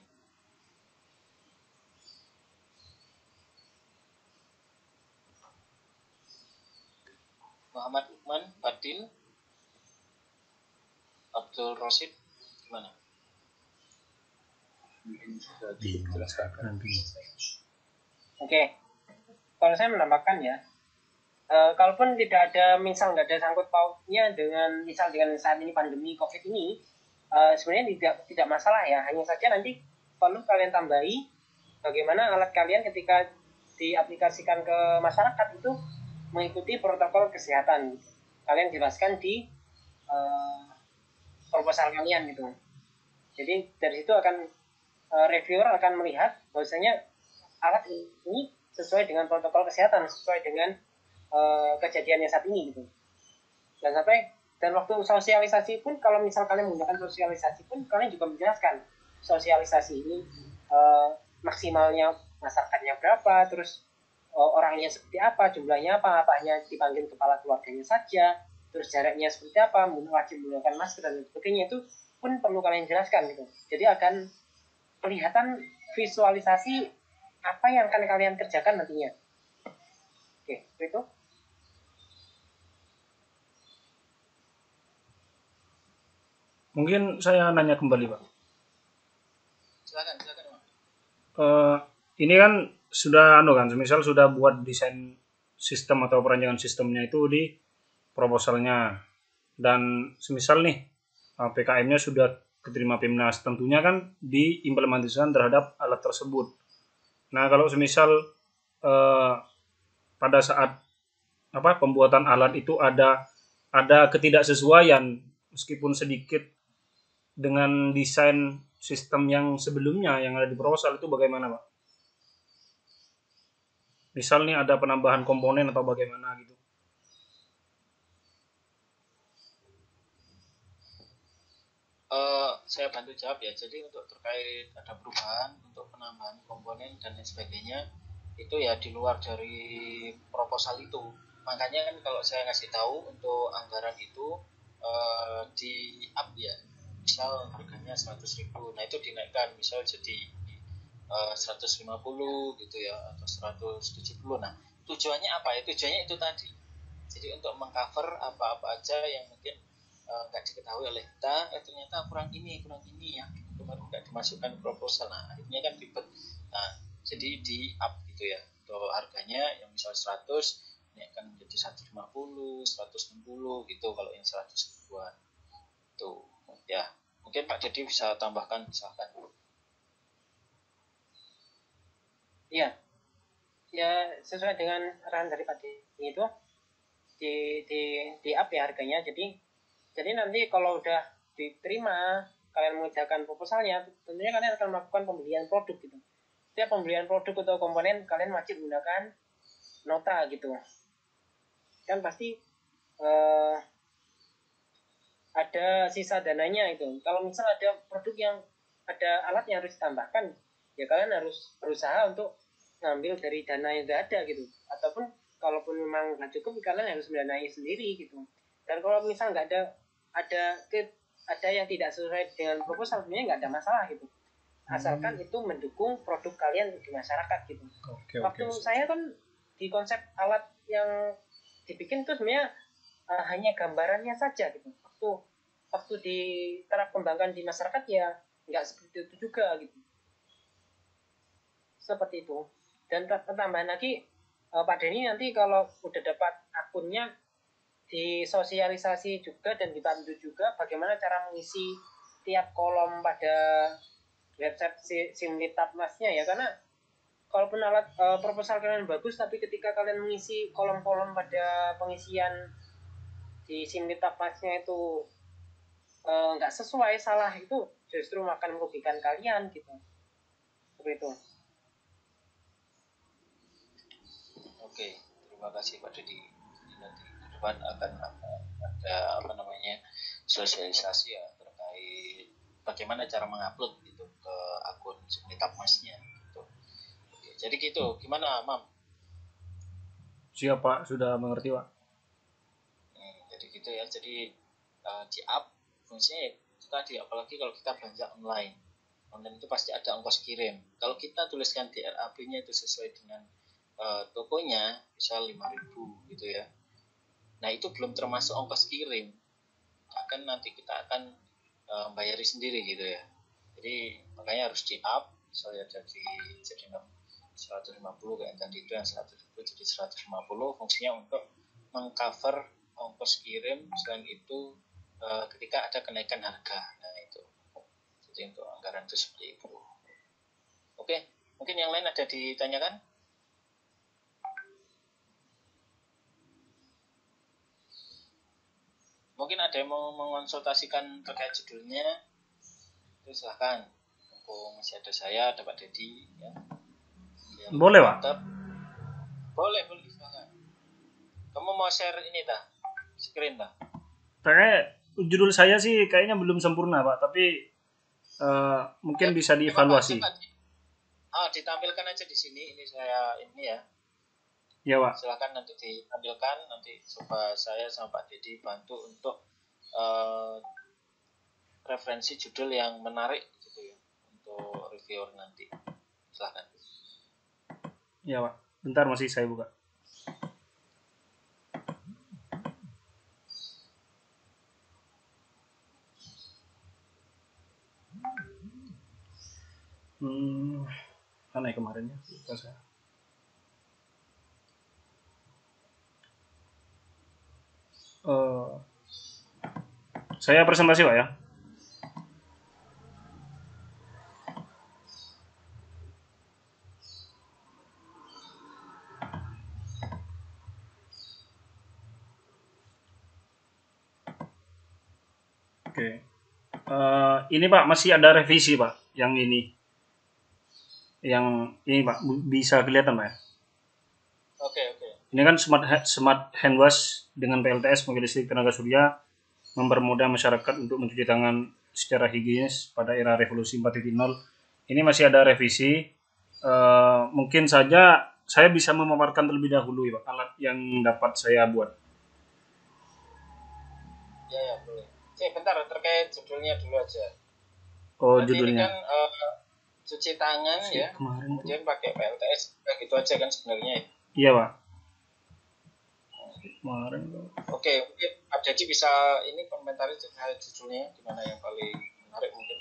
Muhammad Lukman, Fadil, Abdul Rosid, gimana? Mungkin bisa dijelaskan. Oke, kalau saya menambahkan ya, kalaupun tidak ada nggak ada sangkut pautnya dengan saat ini pandemi COVID ini, sebenarnya tidak masalah ya. Hanya saja nanti perlu kalian tambahi bagaimana alat kalian ketika diaplikasikan ke masyarakat itu mengikuti protokol kesehatan. Kalian jelaskan di proposal kalian gitu. Jadi dari situ akan reviewer akan melihat bahwasanya alat ini sesuai dengan protokol kesehatan, sesuai dengan kejadiannya saat ini gitu. Dan waktu sosialisasi pun, kalau misal kalian menggunakan sosialisasi pun, kalian juga menjelaskan sosialisasi ini maksimalnya masyarakatnya berapa, terus orangnya seperti apa, jumlahnya apa, hanya dipanggil kepala keluarganya saja, terus jaraknya seperti apa, wajib menggunakan masker dan sebagainya, itu pun perlu kalian jelaskan gitu. Jadi akan kelihatan visualisasi apa yang akan kalian kerjakan nantinya. Oke, itu. Mungkin saya nanya kembali, Pak. Silakan. Ini kan sudah misal sudah buat desain sistem atau perancangan sistemnya itu di proposalnya, dan semisal nih PKM-nya sudah keterima PIMNAS, tentunya kan diimplementasikan terhadap alat tersebut. Nah, kalau semisal pada saat pembuatan alat itu ada ketidaksesuaian meskipun sedikit dengan desain sistem yang sebelumnya yang ada di proposal itu bagaimana, Pak? Misal nih ada penambahan komponen atau bagaimana gitu. Saya bantu jawab ya. Jadi untuk terkait ada perubahan untuk penambahan komponen dan lain sebagainya itu ya di luar dari proposal itu. Makanya kan kalau saya ngasih tahu untuk anggaran itu di up ya. Misal harganya 100.000. Nah, itu dinaikkan misal jadi 150 gitu ya atau 170. Nah, tujuannya apa ya? Tujuannya itu tadi. Jadi untuk mengcover apa-apa aja yang mungkin nggak diketahui oleh kita, ternyata kurang ini ya, kemarin nggak dimasukkan proposal. Nah, akhirnya kan ribet. Nah, jadi di up gitu ya, untuk harganya yang misal 100 ini akan menjadi 150, 160 gitu kalau yang 100 ribuan tuh ya. Mungkin Pak Dedi bisa tambahkan misalkan. Iya, ya sesuai dengan arahan dari Pak Denny itu di up ya harganya. Jadi nanti kalau udah diterima, kalian mengerjakan proposalnya, tentunya kalian akan melakukan pembelian produk gitu. Setiap pembelian produk atau komponen kalian wajib menggunakan nota gitu. Kan pasti ada sisa dananya itu. Kalau misal ada produk yang ada alat yang harus ditambahkan, ya kalian harus berusaha untuk ngambil dari dana yang sudah ada gitu. Ataupun kalaupun memang nggak cukup, kalian harus mendanai sendiri gitu. Dan kalau misal nggak ada yang tidak sesuai dengan proposal, sebenarnya nggak ada masalah gitu. Asalkan itu mendukung produk kalian di masyarakat gitu. Waktu saya kan di konsep alat yang dibikin itu sebenarnya hanya gambarannya saja gitu. Waktu diterap kembangkan di masyarakat ya nggak seperti itu juga gitu. Seperti itu. Dan tambahan lagi Pak Denny nanti kalau udah dapat akunnya disosialisasi juga dan dibantu juga bagaimana cara mengisi tiap kolom pada website Simlitapmasnya ya, karena kalaupun alat proposal kalian bagus tapi ketika kalian mengisi kolom-kolom pada pengisian di Simlitapmasnya itu nggak sesuai, salah, itu justru akan merugikan kalian gitu. Seperti itu. Oke, terima kasih Pak Dedi. Nanti ke depan akan ada sosialisasi ya terkait bagaimana cara mengupload itu ke akun Simlitapmasnya gitu. Oke, jadi gitu. Gimana, Mam? Siap, Pak, sudah mengerti, Pak. Jadi gitu ya. Jadi di up fungsinya itu tadi, apalagi kalau kita belanja online itu pasti ada ongkos kirim. Kalau kita tuliskan di RAB-nya itu sesuai dengan tokonya, misal 5.000 gitu ya. Nah, itu belum termasuk ongkos kirim. Akan nanti kita akan bayari sendiri gitu ya. Jadi makanya harus di up, misalnya jadi 150 kayak tadi itu yang 110 jadi 150, fungsinya untuk mengcover ongkos kirim. Selain itu ketika ada kenaikan harga, nah itu jadi untuk anggaran itu seperti itu. Oke, mungkin yang lain ada ditanyakan? Mungkin ada yang mau mengonsultasikan terkait judulnya, itu silahkan. Mumpung masih ada saya, ada Pak Dedi ya. Boleh, Pak? Boleh, silahkan. Kamu mau share ini dah, screen dah. Kayak judul saya sih kayaknya belum sempurna, Pak, tapi mungkin bisa dievaluasi. Ditampilkan aja di sini. Ini saya ini ya. Ya, Pak. Silakan nanti ditampilkan, nanti coba saya sama Pak Dedi bantu untuk referensi judul yang menarik gitu ya untuk reviewer nanti. Silakan. Ya, Pak. Bentar masih saya buka. Mana ya kemarinnya? Lupa saya. Saya presentasi, Pak ya. Oke. Ini Pak masih ada revisi Pak yang ini. Yang ini Pak bisa kelihatan Pak ya? Oke. Ini kan smart hand wash dengan PLTS mobil listrik tenaga surya mempermudah masyarakat untuk mencuci tangan secara higienis pada era revolusi 4.0. Ini masih ada revisi. Mungkin saja saya bisa memaparkan terlebih dahulu ya Pak, alat yang dapat saya buat. Ya boleh. Bentar, terkait judulnya dulu aja. Oh, Berarti judulnya. ini kan cuci tangan ya, kemudian pakai PLTS, gitu aja kan sebenarnya. Iya Pak. Kemarin. Oke, mungkin Abjadi bisa ini komentari terkait judulnya gimana yang paling menarik mungkin.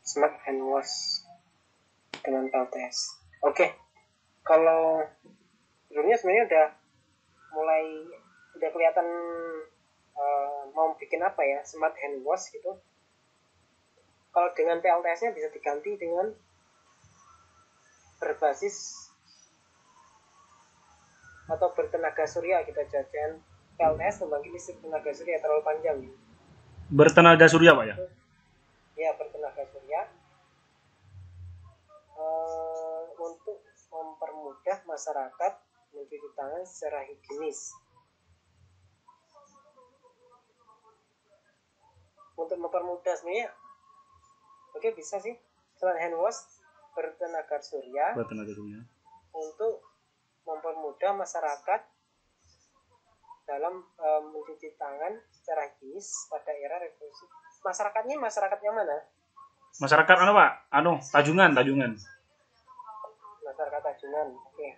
Smart hand wash dengan PLTS. Oke. Kalau judulnya sebenarnya udah kelihatan mau bikin apa ya, smart hand wash gitu. Kalau dengan PLTS-nya bisa diganti dengan berbasis atau bertenaga surya gitu aja. Dan PLTS pembangkit listrik tenaga surya terlalu panjang. Bertenaga surya Pak ya? Ya, bertenaga surya. Untuk mempermudah masyarakat mencuci tangan secara higienis. Untuk mempermudah sebenarnya, oke bisa sih, smart hand wash bertenaga surya. Untuk mempermudah masyarakat dalam mencuci tangan secara higienis pada era revolusi. Masyarakatnya masyarakat yang mana? Masyarakat apa Pak? Tajungan. Masyarakat Tajungan, oke.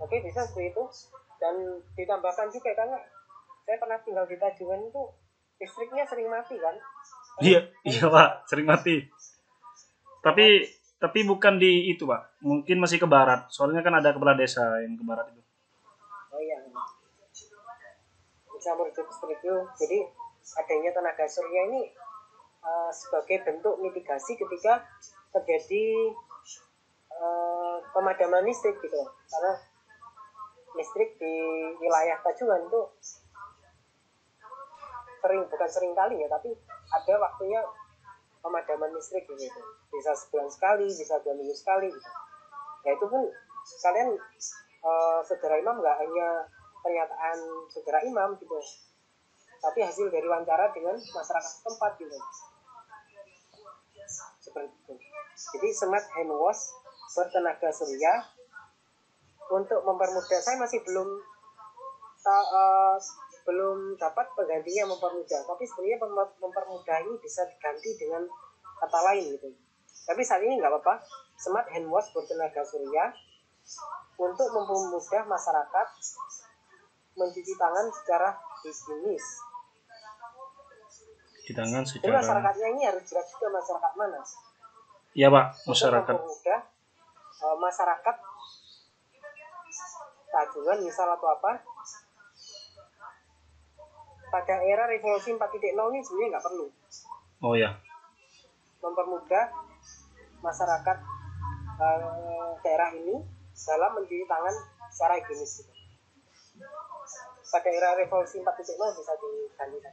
Oke, bisa seperti itu. Dan ditambahkan juga karena saya pernah tinggal di Tajungan itu listriknya sering mati kan? Iya Pak, sering mati. Tapi bukan di itu Pak, mungkin masih ke barat. Soalnya kan ada kepala desa yang ke barat itu. Oh iya. Bisa merujuk seperti itu. Jadi adanya tenaga surya ini sebagai bentuk mitigasi ketika terjadi pemadaman listrik gitu. Karena listrik di wilayah Tajungan itu bukan sering kali ya, tapi ada waktunya pemadaman listrik gitu. Bisa sebulan sekali, bisa 2 minggu sekali gitu. Ya itu pun kalian saudara imam nggak hanya pernyataan saudara imam gitu, tapi hasil dari wawancara dengan masyarakat setempat gitu. Seperti itu. Jadi smart hand wash bertenaga surya untuk mempermudah. Saya masih belum dapat penggantinya mempermudah, tapi sebenarnya mempermudah ini bisa diganti dengan kata lain gitu. Tapi saat ini nggak apa-apa, smart hand wash bertenaga surya untuk mempermudah masyarakat mencuci tangan secara higienis. Jadi masyarakatnya ini harus jelas juga masyarakat mana. Iya Pak, masyarakat. Untuk mempermudah masyarakat Tajungan misal atau apa, pada era revolusi 4.0 ini sebenarnya nggak perlu. Oh ya. Mempermudah masyarakat daerah ini dalam mencuci tangan secara higienis. Pada era revolusi 4.0 bisa diganti saja.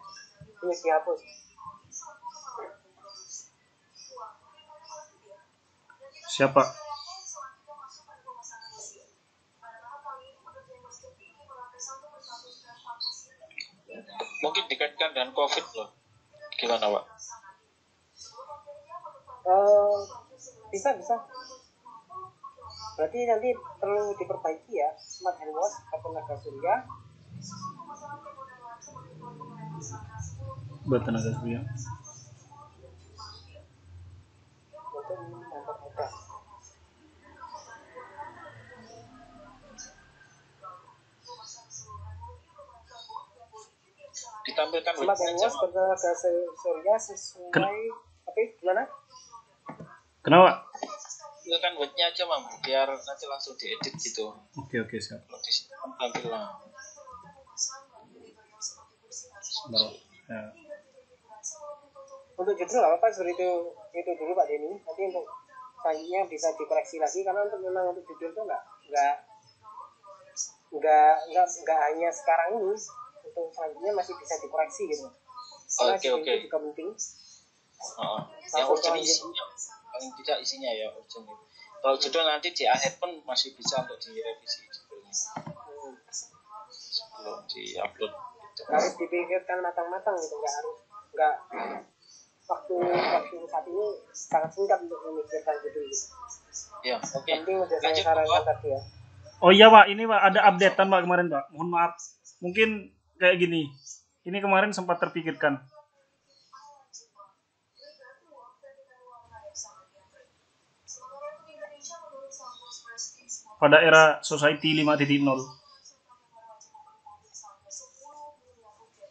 Ini dihapus. Siapa? Mungkin dikaitkan dengan COVID loh. Gimana Pak? Bisa. Berarti nanti perlu diperbaiki ya, smart hand wash bertenaga surya. Bertenaga surya. Untuk mempermudah. Ditampilkan smart hand wash bertenaga surya sesuai. Oke, gimana? Kenapa? Tampilkan webnya aja mam, biar nanti langsung diedit gitu. Oke siap. Kalau di sini kan tampilan. Baru. Ya. Untuk judul nggak apa-apa seperti itu dulu Pak Denny. Nanti untuk selanjutnya bisa dikoreksi lagi karena memang untuk judul itu nggak hanya sekarang ini, untuk selanjutnya masih bisa dikoreksi gitu. Karena Oke. itu juga penting. Yang urgent isinya, paling tidak isinya ya urgent. Kalau judul nanti di akhir pun masih bisa untuk direvisi judulnya sebelum diupload gitu. Harus dipikirkan matang-matang gitu, nggak waktu saat ini sangat singkat untuk memikirkan judul gitu. Ya, oke. Penting udah saya Lanjut, sarankan Pak. tadi ya. Oh iya Pak, ini Pak ada updatean Pak kemarin Pak. Mohon maaf. Mungkin kayak gini. Ini kemarin sempat terpikirkan. Pada era Society 5.0.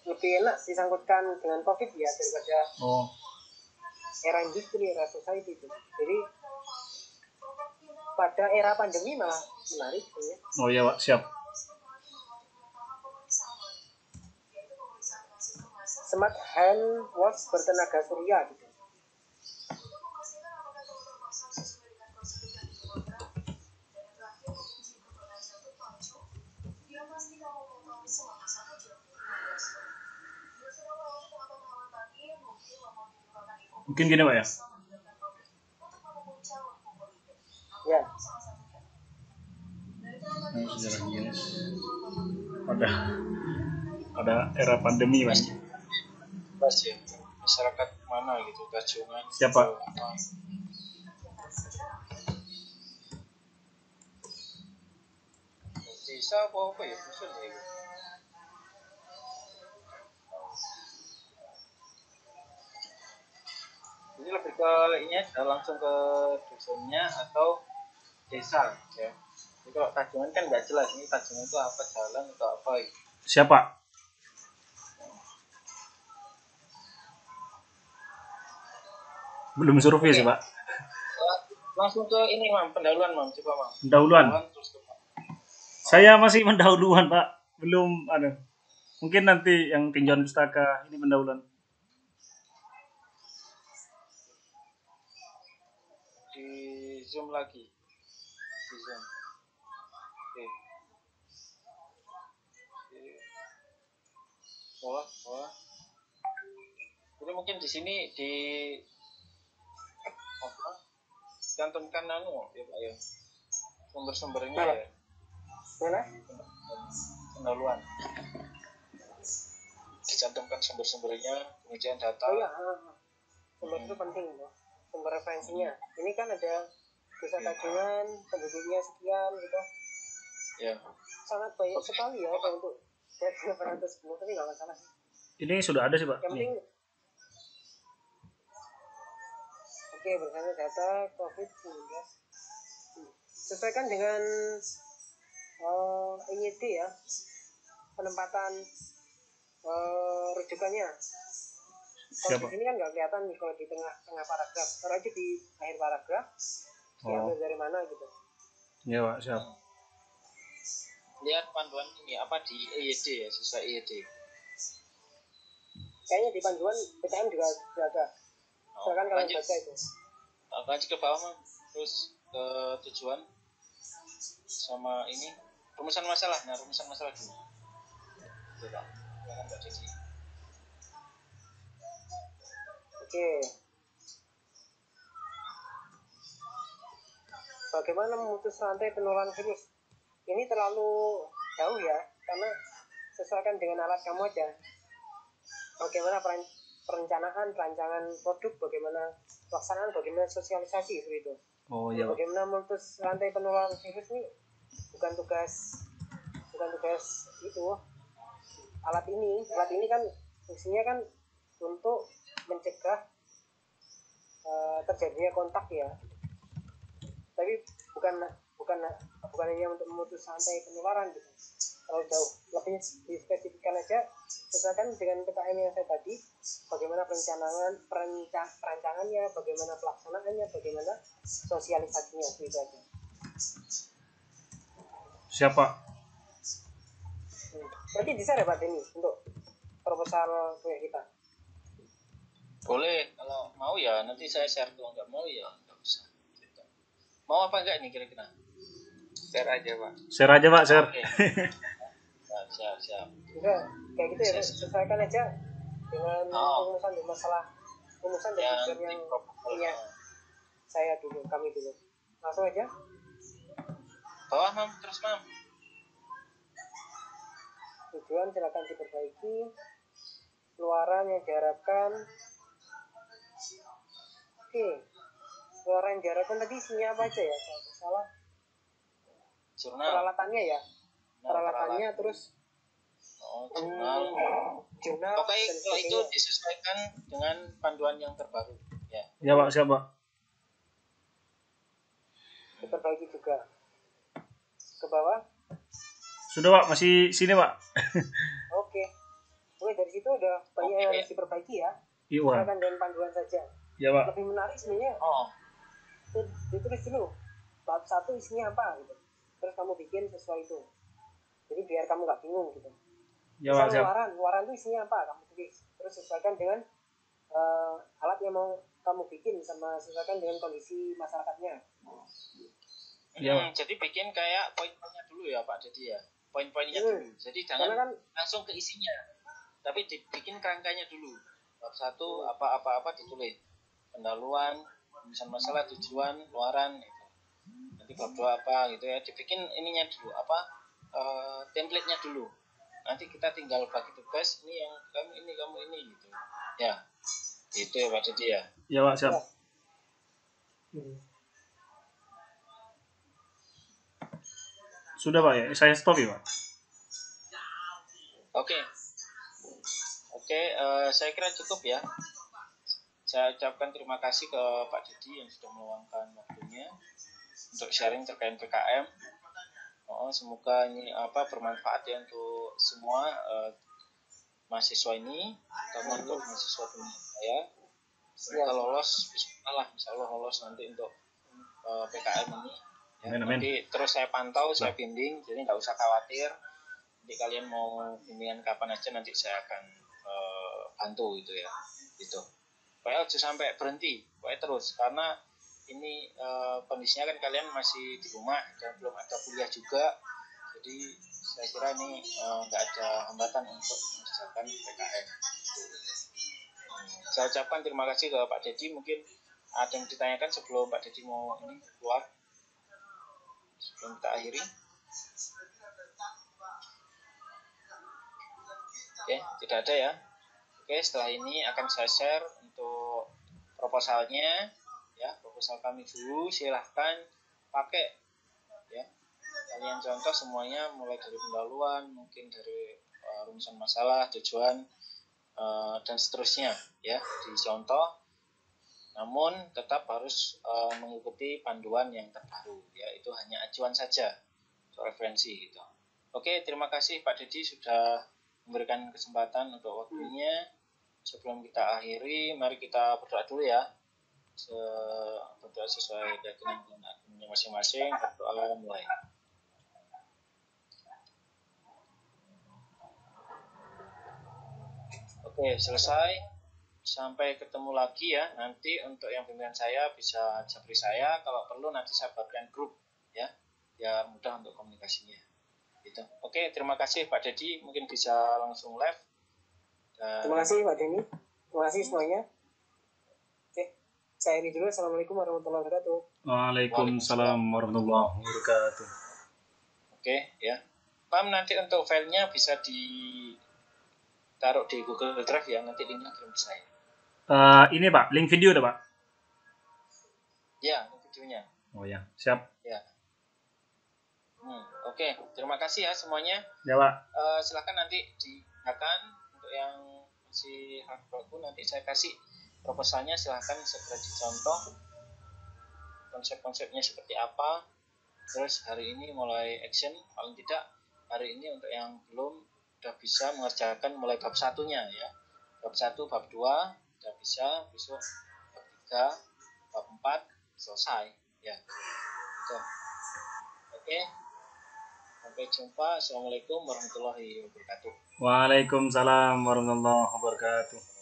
Lebih enak disangkutkan dengan COVID ya daripada era industri, era society itu. Jadi pada era pandemi malah menarik sebenarnya. Oh iya Pak, siap. Smart hand watch bertenaga surya gitu. Mungkin gini Pak ya. Ya. Sejarah Guinness. Pada era pandemi Mas. Pas ya, masyarakat mana gitu, Tajungan. Siapa? Desa apa ya, dusun ya gitu. Ini lebih ke ini aja, langsung ke dusunnya atau desa ya. Jadi kalau Tajungan kan nggak jelas ini Tajungan itu apa, jalan atau apa gitu. Siapa? Belum survei sih Pak. Langsung ke ini mam, pendahuluan mam, coba mam. Pendahuluan. Terus ke Saya masih pendahuluan Pak. Belum ada. Mungkin nanti yang tinjauan pustaka ini pendahuluan. di zoom lagi. Di zoom. Oke. Bawah. Jadi mungkin di sini di apa? Cantumkan ya Pak ya. Sumber-sumbernya ya. Mana? Pendahuluan. Dicantumkan sumber-sumbernya, kemudian data. Oh iya, sumber itu penting loh. Sumber referensinya. Ini kan ada desa Tajungan, penduduknya sekian gitu. Ya. Sangat banyak sekali ya kalau untuk referensi sebelum tapi nggak masalah. Ini sudah ada sih Pak. Yang penting oke, bersama data COVID-19 sesuaikan dengan IED ya, penempatan rujukannya. Kalau di sini kan nggak kelihatan nih kalau di tengah paragraf, taruh aja di akhir paragraf. Diambil dari mana gitu. Iya Pak, siap. Lihat panduan ini apa di IED ya, sesuai IED. Kayaknya di panduan PTM juga ada. Silakan kalau baca itu. Lanjut ke bawah mam, terus ke tujuan sama ini rumusan masalah. Nah rumusan masalah dulu. Coba, jangan Mbak Desi. Oke. Bagaimana memutus rantai penularan virus? Ini terlalu jauh ya, karena sesuaikan dengan alat kamu aja. Bagaimana perancangan produk, bagaimana pelaksanaan, bagaimana sosialisasi seperti itu. Oh iya. Bagaimana memutus rantai penularan virus ini bukan tugas itu. Alat ini kan fungsinya kan untuk mencegah terjadinya kontak ya. Tapi bukan hanya untuk memutus rantai penularan gitu. terlalu jauh, lebih dispesifikkan aja, sesuaikan dengan PKM yang saya tadi, bagaimana perancangannya, bagaimana pelaksanaannya, bagaimana sosialisasinya, gitu aja. Siapa? Berarti bisa ya Pak Denny untuk proposal proyek kita? Boleh, kalau mau ya nanti saya share, kalau nggak mau ya nggak usah. Gitu. Mau apa enggak nih kira-kira? Share aja Pak. Share aja Pak, share. Oke. Siap. Bisa kayak gitu ya, sesuaikan aja dengan rumusan dan Ya, tujuan yang punya saya dulu, kami dulu. Langsung aja. Bawah Mam, terus Mam. Tujuan silakan diperbaiki. Keluaran yang diharapkan. Oke. Keluaran yang diharapkan tadi isinya apa aja ya? Kalau salah. Jurnal. Peralatannya ya. Peralatannya terus. Jurnal. Pokoknya kalau itu disesuaikan dengan panduan yang terbaru. Ya. Ya Pak, siap Pak. Diperbaiki juga. Ke bawah. Sudah Pak, masih sini Pak. Oke. Dari situ udah banyak yang harus diperbaiki ya. Iya. Silakan dengan panduan saja. Ya Pak. Lebih menarik sebenarnya. Ditulis dulu. Bab 1 isinya apa gitu. Terus kamu bikin sesuai itu. Jadi biar kamu nggak bingung gitu. Ya Pak, siap. Luaran itu isinya apa, kamu tulis. Terus sesuaikan dengan alat yang mau kamu bikin, sama sesuaikan dengan kondisi masyarakatnya. Jadi bikin kayak poin-poinnya dulu ya Pak Dedi ya. Poin-poinnya dulu. Jadi jangan langsung ke isinya. Tapi dibikin kerangkanya dulu. Bab 1 apa-apa ditulis. Pendahuluan, pembahasan masalah, tujuan, luaran gitu. Nanti bab 2 apa gitu ya. Dibikin ininya dulu template-nya dulu. Nanti kita tinggal bagi tugas, ini yang kamu ini gitu. Ya. Itu ya Pak Dedi ya. Ya Pak, siap. Sudah Pak ya, saya stop ya Pak. Oke, saya kira cukup ya. Saya ucapkan terima kasih ke Pak Dedi yang sudah meluangkan waktunya untuk sharing terkait PKM. Semoga ini bermanfaat ya untuk semua mahasiswa ini, terutama untuk mahasiswa saya. Semoga lolos, insya Allah lolos nanti untuk PKM ini. Ya, nanti terus saya pantau, saya bimbing, jadi nggak usah khawatir. Nanti kalian mau bimbingan kapan aja nanti saya akan bantu gitu ya, gitu. Pokoknya aja sampai berhenti, pokoknya terus, karena ini kondisinya kan kalian masih di rumah dan belum ada kuliah juga, jadi saya kira ini nggak ada hambatan untuk mengerjakan PKM. Saya ucapkan terima kasih ke Pak Dedi. Mungkin ada yang ditanyakan sebelum Pak Dedi mau ini keluar, sebelum kita akhiri. Oke, tidak ada ya. Oke, setelah ini akan saya share untuk proposalnya ya, proposal kami dulu, silahkan pakai ya. Kalian contoh semuanya mulai dari pendahuluan, mungkin dari rumusan masalah, tujuan dan seterusnya ya, dicontoh. Namun tetap harus mengikuti panduan yang terbaru ya, itu hanya acuan saja, referensi gitu. Oke, terima kasih Pak Dedi sudah memberikan kesempatan untuk waktunya. Sebelum kita akhiri, mari kita berdoa dulu ya. Berdoa sesuai keyakinan masing-masing. Berdoa mulai. Oke, selesai. Sampai ketemu lagi ya. Nanti untuk yang bimbingan saya bisa japri saya. Kalau perlu nanti saya buatkan grup ya, biar mudah untuk komunikasinya. Gitu. Oke, terima kasih Pak Dedi. Mungkin bisa langsung live. Terima kasih Pak Denny. Terima kasih semuanya. Oke, saya ini dulu. Assalamualaikum warahmatullahi wabarakatuh. Waalaikumsalam warahmatullahi wabarakatuh. Oke ya. Pam, nanti untuk filenya bisa ditaruh di Google Drive ya. Nanti linknya kirim ke saya. Ini Pak, link video ada Pak? Ya, link videonya. Oh ya, siap. Ya. Oke, terima kasih ya semuanya. Ya Pak. Silakan nanti digunakan untuk yang masih ragu, nanti saya kasih proposalnya, silahkan segera dicontoh konsep-konsepnya seperti apa. Terus hari ini mulai action, paling tidak hari ini untuk yang belum udah bisa mengerjakan mulai bab 1-nya ya. Bab 1, bab 2 udah bisa, besok bab 3, bab 4 selesai ya. Oke. Oke. Sampai jumpa. Assalamualaikum warahmatullahi wabarakatuh. Waalaikumsalam warahmatullahi wabarakatuh.